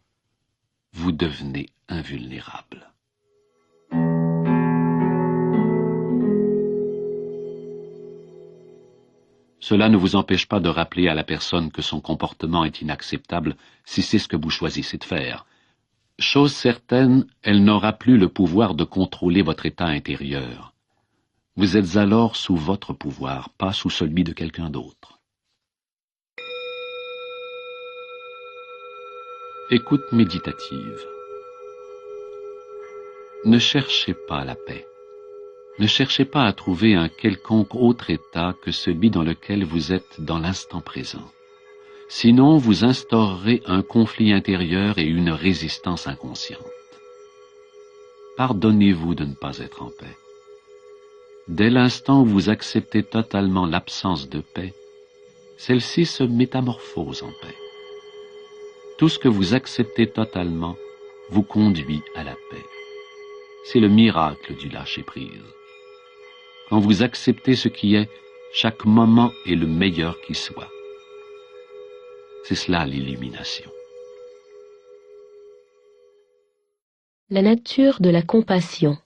vous devenez invulnérable. Cela ne vous empêche pas de rappeler à la personne que son comportement est inacceptable si c'est ce que vous choisissez de faire. Chose certaine, elle n'aura plus le pouvoir de contrôler votre état intérieur. Vous êtes alors sous votre pouvoir, pas sous celui de quelqu'un d'autre. Écoute méditative. Ne cherchez pas la paix. Ne cherchez pas à trouver un quelconque autre état que celui dans lequel vous êtes dans l'instant présent. Sinon, vous instaurerez un conflit intérieur et une résistance inconsciente. Pardonnez-vous de ne pas être en paix. Dès l'instant où vous acceptez totalement l'absence de paix, celle-ci se métamorphose en paix. Tout ce que vous acceptez totalement vous conduit à la paix. C'est le miracle du lâcher-prise. Quand vous acceptez ce qui est, chaque moment est le meilleur qui soit. C'est cela l'illumination. La nature de la compassion.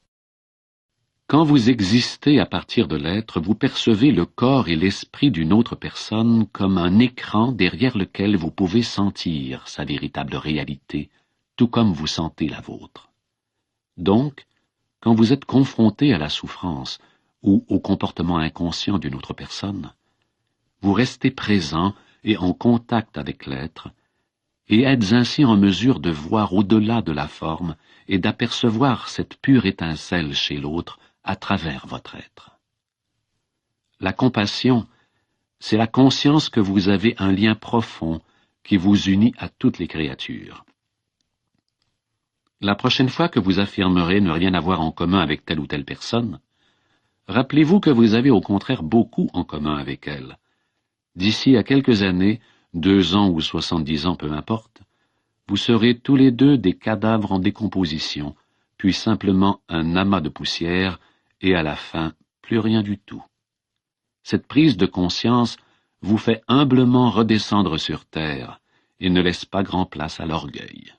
Quand vous existez à partir de l'être, vous percevez le corps et l'esprit d'une autre personne comme un écran derrière lequel vous pouvez sentir sa véritable réalité, tout comme vous sentez la vôtre. Donc, quand vous êtes confronté à la souffrance ou au comportement inconscient d'une autre personne, vous restez présent et en contact avec l'être, et êtes ainsi en mesure de voir au-delà de la forme et d'apercevoir cette pure étincelle chez l'autre à travers votre être. La compassion, c'est la conscience que vous avez un lien profond qui vous unit à toutes les créatures. La prochaine fois que vous affirmerez ne rien avoir en commun avec telle ou telle personne, rappelez-vous que vous avez au contraire beaucoup en commun avec elle. D'ici à quelques années, 2 ans ou 70 ans, peu importe, vous serez tous les deux des cadavres en décomposition, puis simplement un amas de poussière, et à la fin, plus rien du tout. Cette prise de conscience vous fait humblement redescendre sur terre et ne laisse pas grand place à l'orgueil.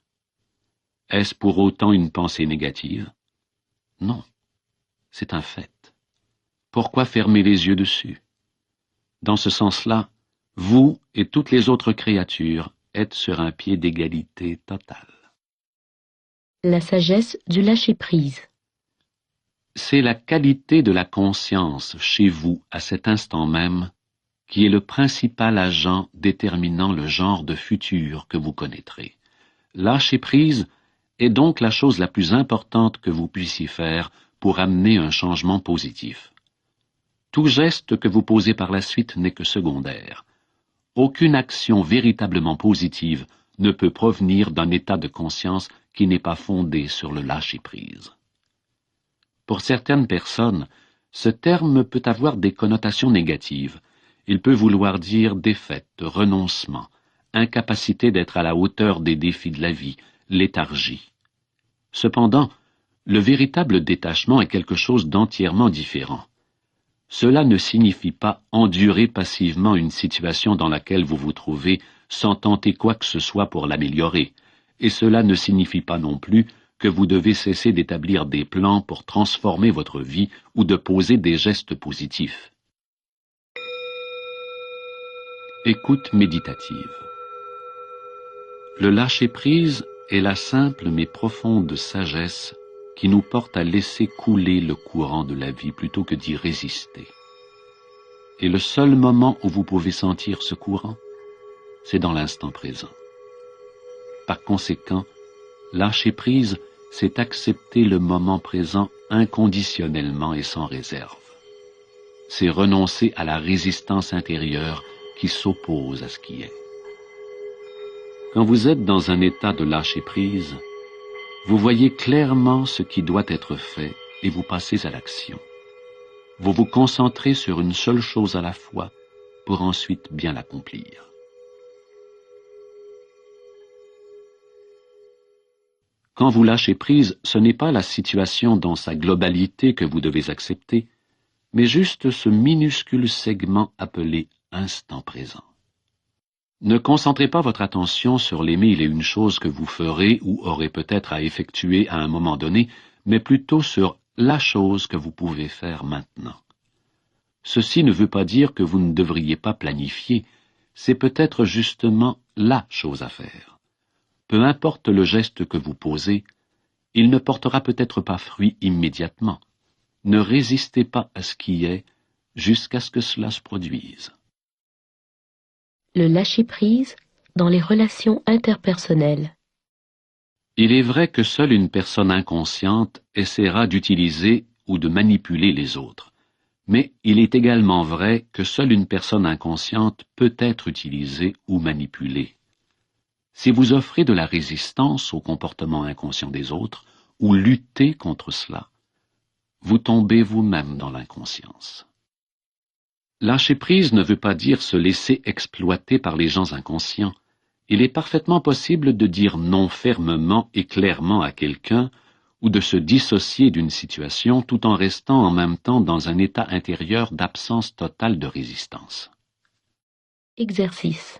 Est-ce pour autant une pensée négative? Non, c'est un fait. Pourquoi fermer les yeux dessus? Dans ce sens-là, vous et toutes les autres créatures êtes sur un pied d'égalité totale. La sagesse du lâcher-prise. C'est la qualité de la conscience chez vous à cet instant même qui est le principal agent déterminant le genre de futur que vous connaîtrez. Lâcher prise est donc la chose la plus importante que vous puissiez faire pour amener un changement positif. Tout geste que vous posez par la suite n'est que secondaire. Aucune action véritablement positive ne peut provenir d'un état de conscience qui n'est pas fondé sur le lâcher-prise. Pour certaines personnes, ce terme peut avoir des connotations négatives. Il peut vouloir dire défaite, renoncement, incapacité d'être à la hauteur des défis de la vie, léthargie. Cependant, le véritable détachement est quelque chose d'entièrement différent. Cela ne signifie pas endurer passivement une situation dans laquelle vous vous trouvez sans tenter quoi que ce soit pour l'améliorer, et cela ne signifie pas non plus que vous devez cesser d'établir des plans pour transformer votre vie ou de poser des gestes positifs. Écoute méditative. Le lâcher-prise est la simple mais profonde sagesse qui nous porte à laisser couler le courant de la vie plutôt que d'y résister. Et le seul moment où vous pouvez sentir ce courant, c'est dans l'instant présent. Par conséquent, lâcher prise, c'est accepter le moment présent inconditionnellement et sans réserve. C'est renoncer à la résistance intérieure qui s'oppose à ce qui est. Quand vous êtes dans un état de lâcher prise, vous voyez clairement ce qui doit être fait et vous passez à l'action. Vous vous concentrez sur une seule chose à la fois pour ensuite bien l'accomplir. Quand vous lâchez prise, ce n'est pas la situation dans sa globalité que vous devez accepter, mais juste ce minuscule segment appelé instant présent. Ne concentrez pas votre attention sur les mille et une choses que vous ferez ou aurez peut-être à effectuer à un moment donné, mais plutôt sur la chose que vous pouvez faire maintenant. Ceci ne veut pas dire que vous ne devriez pas planifier, c'est peut-être justement la chose à faire. Peu importe le geste que vous posez, il ne portera peut-être pas fruit immédiatement. Ne résistez pas à ce qui est jusqu'à ce que cela se produise. Le lâcher-prise dans les relations interpersonnelles. Il est vrai que seule une personne inconsciente essaiera d'utiliser ou de manipuler les autres. Mais il est également vrai que seule une personne inconsciente peut être utilisée ou manipulée. Si vous offrez de la résistance au comportement inconscient des autres, ou luttez contre cela, vous tombez vous-même dans l'inconscience. Lâcher prise ne veut pas dire se laisser exploiter par les gens inconscients. Il est parfaitement possible de dire non fermement et clairement à quelqu'un, ou de se dissocier d'une situation tout en restant en même temps dans un état intérieur d'absence totale de résistance. Exercice.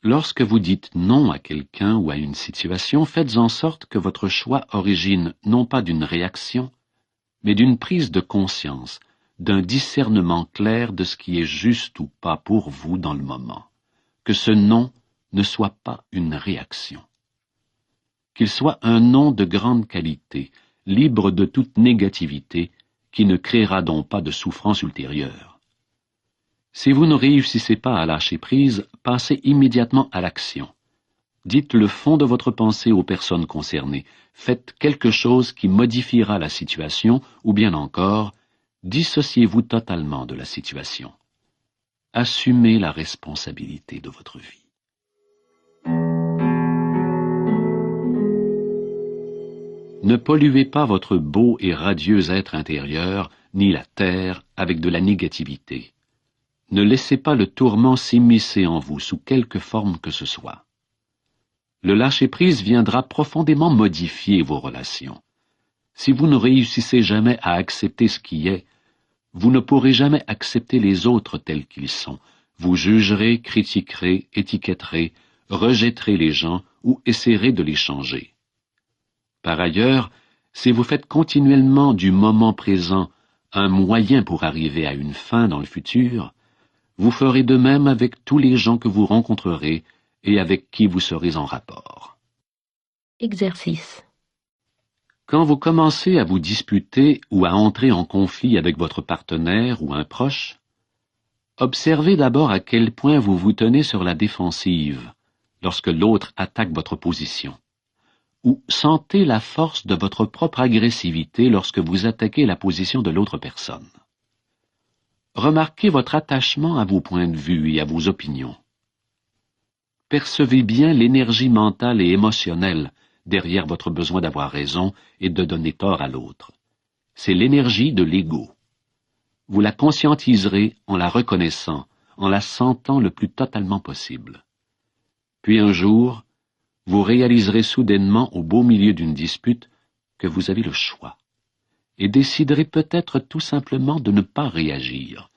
Lorsque vous dites non à quelqu'un ou à une situation, faites en sorte que votre choix origine non pas d'une réaction, mais d'une prise de conscience, d'un discernement clair de ce qui est juste ou pas pour vous dans le moment. Que ce non ne soit pas une réaction. Qu'il soit un non de grande qualité, libre de toute négativité, qui ne créera donc pas de souffrance ultérieure. Si vous ne réussissez pas à lâcher prise, passez immédiatement à l'action. Dites le fond de votre pensée aux personnes concernées. Faites quelque chose qui modifiera la situation, ou bien encore, dissociez-vous totalement de la situation. Assumez la responsabilité de votre vie. Ne polluez pas votre beau et radieux être intérieur, ni la terre, avec de la négativité. Ne laissez pas le tourment s'immiscer en vous sous quelque forme que ce soit. Le lâcher-prise viendra profondément modifier vos relations. Si vous ne réussissez jamais à accepter ce qui est, vous ne pourrez jamais accepter les autres tels qu'ils sont. Vous jugerez, critiquerez, étiquetterez, rejetterez les gens ou essaierez de les changer. Par ailleurs, si vous faites continuellement du moment présent un moyen pour arriver à une fin dans le futur, vous ferez de même avec tous les gens que vous rencontrerez et avec qui vous serez en rapport. Exercice. Quand vous commencez à vous disputer ou à entrer en conflit avec votre partenaire ou un proche, observez d'abord à quel point vous vous tenez sur la défensive lorsque l'autre attaque votre position, ou sentez la force de votre propre agressivité lorsque vous attaquez la position de l'autre personne. Remarquez votre attachement à vos points de vue et à vos opinions. Percevez bien l'énergie mentale et émotionnelle derrière votre besoin d'avoir raison et de donner tort à l'autre. C'est l'énergie de l'ego. Vous la conscientiserez en la reconnaissant, en la sentant le plus totalement possible. Puis un jour, vous réaliserez soudainement au beau milieu d'une dispute que vous avez le choix, et déciderez peut-être tout simplement de ne pas réagir,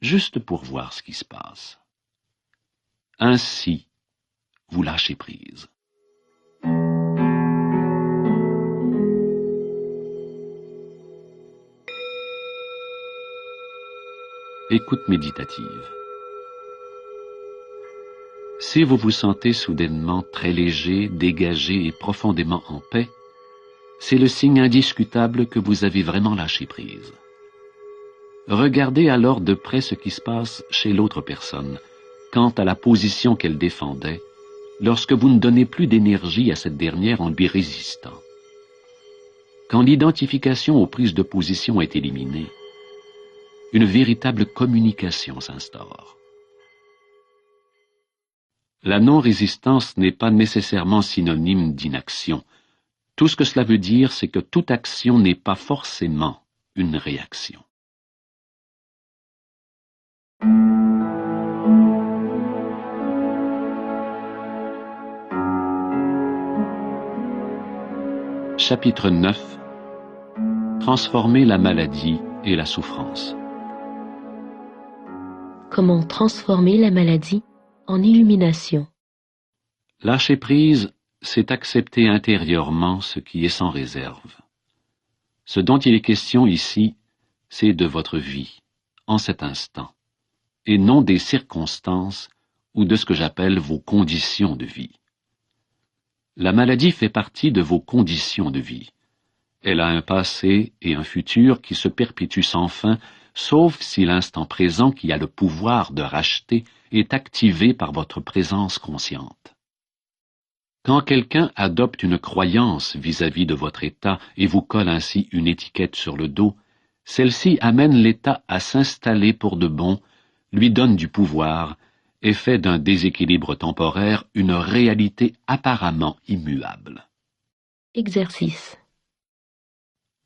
juste pour voir ce qui se passe. Ainsi, vous lâchez prise. Écoute méditative. Si vous vous sentez soudainement très léger, dégagé et profondément en paix, c'est le signe indiscutable que vous avez vraiment lâché prise. Regardez alors de près ce qui se passe chez l'autre personne, quant à la position qu'elle défendait, lorsque vous ne donnez plus d'énergie à cette dernière en lui résistant. Quand l'identification aux prises de position est éliminée, une véritable communication s'instaure. La non-résistance n'est pas nécessairement synonyme d'inaction. Tout ce que cela veut dire, c'est que toute action n'est pas forcément une réaction. Chapitre 9. Transformer la maladie et la souffrance. Comment transformer la maladie en illumination. Lâcher prise, c'est accepter intérieurement ce qui est sans réserve. Ce dont il est question ici, c'est de votre vie, en cet instant, et non des circonstances ou de ce que j'appelle vos conditions de vie. La maladie fait partie de vos conditions de vie. Elle a un passé et un futur qui se perpétuent sans fin, sauf si l'instant présent qui a le pouvoir de racheter est activé par votre présence consciente. Quand quelqu'un adopte une croyance vis-à-vis de votre état et vous colle ainsi une étiquette sur le dos, celle-ci amène l'état à s'installer pour de bon, lui donne du pouvoir et fait d'un déséquilibre temporaire une réalité apparemment immuable. Exercice.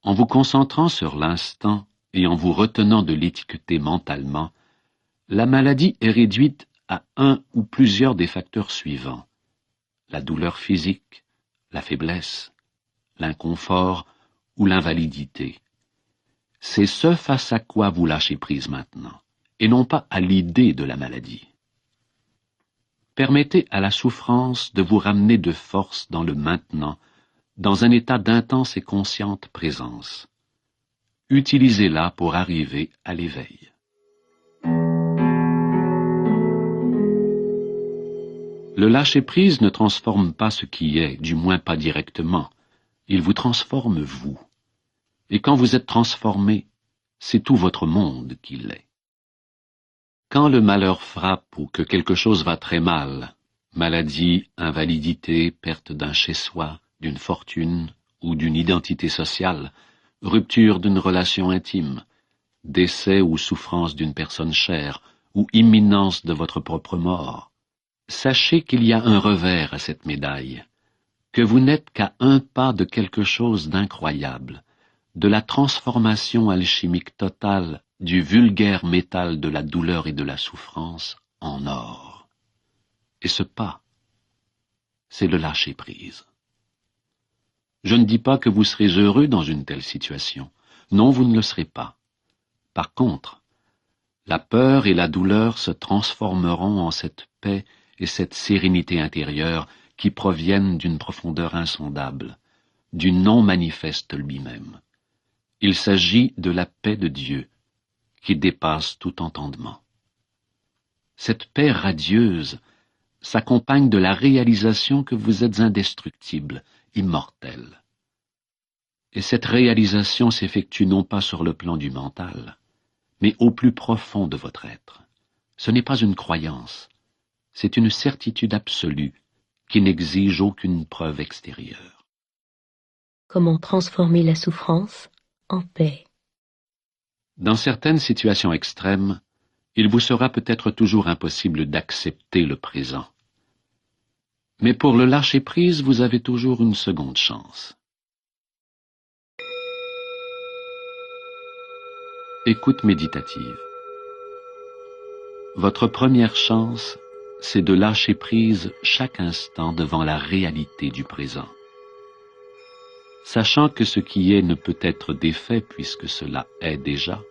En vous concentrant sur l'instant et en vous retenant de l'étiqueter mentalement, la maladie est réduite à un ou plusieurs des facteurs suivants: la douleur physique, la faiblesse, l'inconfort ou l'invalidité. C'est ce face à quoi vous lâchez prise maintenant, et non pas à l'idée de la maladie. Permettez à la souffrance de vous ramener de force dans le maintenant, dans un état d'intense et consciente présence. Utilisez-la pour arriver à l'éveil. Le lâcher-prise ne transforme pas ce qui est, du moins pas directement. Il vous transforme vous. Et quand vous êtes transformé, c'est tout votre monde qui l'est. Quand le malheur frappe ou que quelque chose va très mal, Maladie, invalidité, perte d'un chez-soi, d'une fortune ou d'une identité sociale, rupture d'une relation intime, décès ou souffrance d'une personne chère, ou imminence de votre propre mort. Sachez qu'il y a un revers à cette médaille, que vous n'êtes qu'à un pas de quelque chose d'incroyable, de la transformation alchimique totale du vulgaire métal de la douleur et de la souffrance en or. Et ce pas, c'est le lâcher-prise. Je ne dis pas que vous serez heureux dans une telle situation. Non, vous ne le serez pas. Par contre, la peur et la douleur se transformeront en cette paix et cette sérénité intérieure qui proviennent d'une profondeur insondable, du non manifeste lui-même. Il s'agit de la paix de Dieu, qui dépasse tout entendement. Cette paix radieuse s'accompagne de la réalisation que vous êtes indestructible, immortel. Et cette réalisation s'effectue non pas sur le plan du mental, mais au plus profond de votre être. Ce n'est pas une croyance, c'est une certitude absolue qui n'exige aucune preuve extérieure. Comment transformer la souffrance en paix? Dans certaines situations extrêmes, il vous sera peut-être toujours impossible d'accepter le présent. Mais pour le lâcher-prise, vous avez toujours une seconde chance. Écoute méditative. Votre première chance, c'est de lâcher prise chaque instant devant la réalité du présent. Sachant que ce qui est ne peut être défait puisque cela est déjà,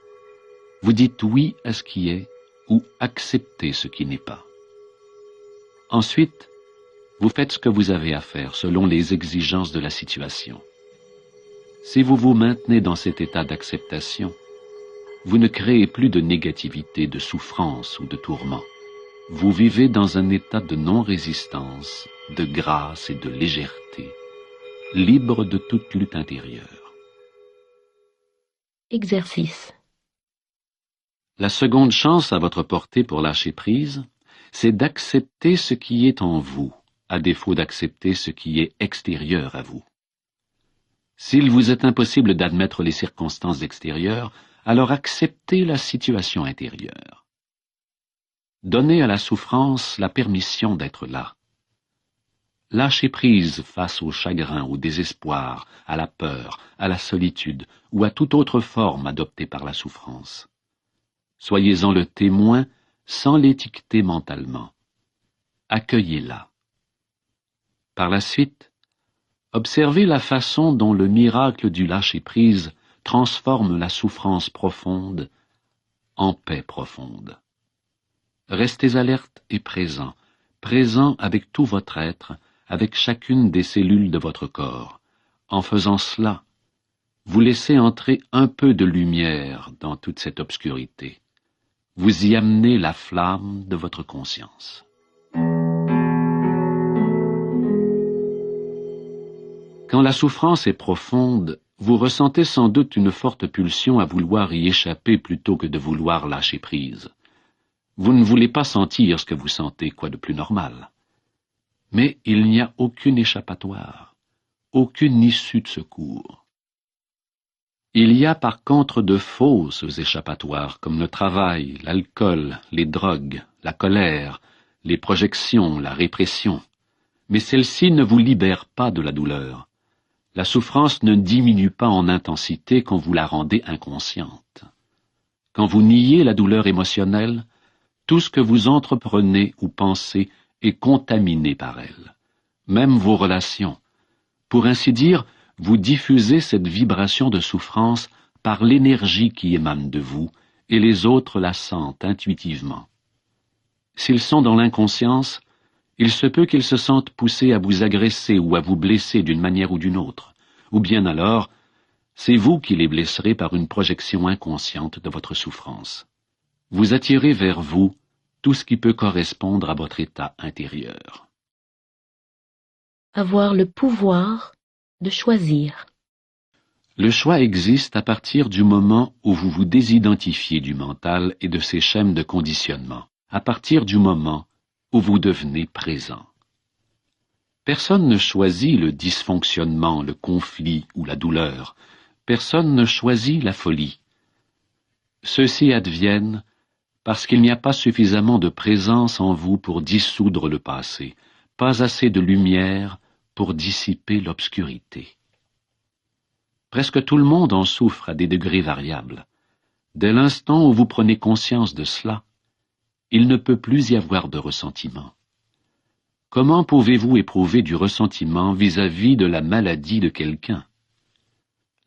vous dites oui à ce qui est ou acceptez ce qui n'est pas. Ensuite, vous faites ce que vous avez à faire selon les exigences de la situation. Si vous vous maintenez dans cet état d'acceptation, vous ne créez plus de négativité, de souffrance ou de tourment. Vous vivez dans un état de non-résistance, de grâce et de légèreté, libre de toute lutte intérieure. Exercice. La seconde chance à votre portée pour lâcher prise, c'est d'accepter ce qui est en vous, à défaut d'accepter ce qui est extérieur à vous. S'il vous est impossible d'admettre les circonstances extérieures, alors acceptez la situation intérieure. Donnez à la souffrance la permission d'être là. Lâchez prise face au chagrin, au désespoir, à la peur, à la solitude ou à toute autre forme adoptée par la souffrance. Soyez-en le témoin sans l'étiqueter mentalement. Accueillez-la. Par la suite, observez la façon dont le miracle du lâcher-prise transforme la souffrance profonde en paix profonde. Restez alerte et présent, présent avec tout votre être, avec chacune des cellules de votre corps. En faisant cela, vous laissez entrer un peu de lumière dans toute cette obscurité. Vous y amenez la flamme de votre conscience. Quand la souffrance est profonde, vous ressentez sans doute une forte pulsion à vouloir y échapper plutôt que de vouloir lâcher prise. Vous ne voulez pas sentir ce que vous sentez, quoi de plus normal. Mais il n'y a aucune échappatoire, aucune issue de secours. Il y a par contre de fausses échappatoires comme le travail, l'alcool, les drogues, la colère, les projections, la répression. Mais celles-ci ne vous libèrent pas de la douleur. La souffrance ne diminue pas en intensité quand vous la rendez inconsciente. Quand vous niez la douleur émotionnelle, tout ce que vous entreprenez ou pensez est contaminé par elle. Même vos relations. Pour ainsi dire, vous diffusez cette vibration de souffrance par l'énergie qui émane de vous, et les autres la sentent intuitivement. S'ils sont dans l'inconscience, il se peut qu'ils se sentent poussés à vous agresser ou à vous blesser d'une manière ou d'une autre, ou bien alors, c'est vous qui les blesserez par une projection inconsciente de votre souffrance. Vous attirez vers vous tout ce qui peut correspondre à votre état intérieur. Avoir le pouvoir de choisir. Le choix existe à partir du moment où vous vous désidentifiez du mental et de ses schèmes de conditionnement, à partir du moment où vous devenez présent. Personne ne choisit le dysfonctionnement, le conflit ou la douleur. Personne ne choisit la folie. Ceux-ci adviennent parce qu'il n'y a pas suffisamment de présence en vous pour dissoudre le passé, pas assez de lumière pour dissiper l'obscurité. Presque tout le monde en souffre à des degrés variables. Dès l'instant où vous prenez conscience de cela, il ne peut plus y avoir de ressentiment. Comment pouvez-vous éprouver du ressentiment vis-à-vis de la maladie de quelqu'un?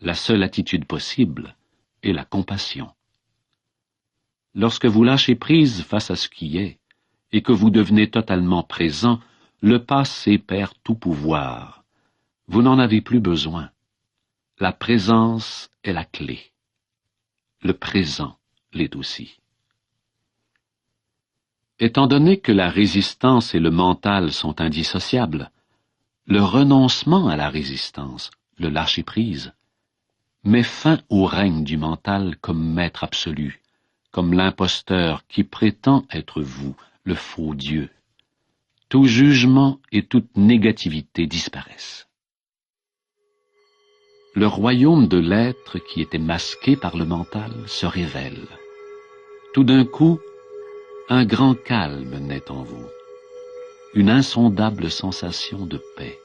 La seule attitude possible est la compassion. Lorsque vous lâchez prise face à ce qui est, et que vous devenez totalement présent, le passé perd tout pouvoir. Vous n'en avez plus besoin. La présence est la clé. Le présent l'est aussi. Étant donné que la résistance et le mental sont indissociables, le renoncement à la résistance, le lâcher-prise, met fin au règne du mental comme maître absolu, comme l'imposteur qui prétend être vous, le faux Dieu. Tout jugement et toute négativité disparaissent. Le royaume de l'être qui était masqué par le mental se révèle. Tout d'un coup, un grand calme naît en vous, une insondable sensation de paix.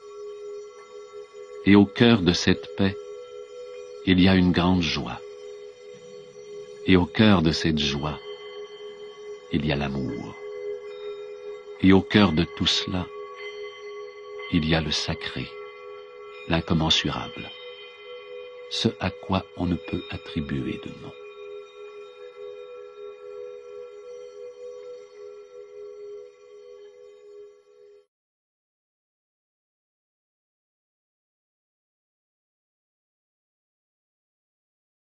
Et au cœur de cette paix, il y a une grande joie. Et au cœur de cette joie, il y a l'amour. Et au cœur de tout cela, il y a le sacré, l'incommensurable, ce à quoi on ne peut attribuer de nom.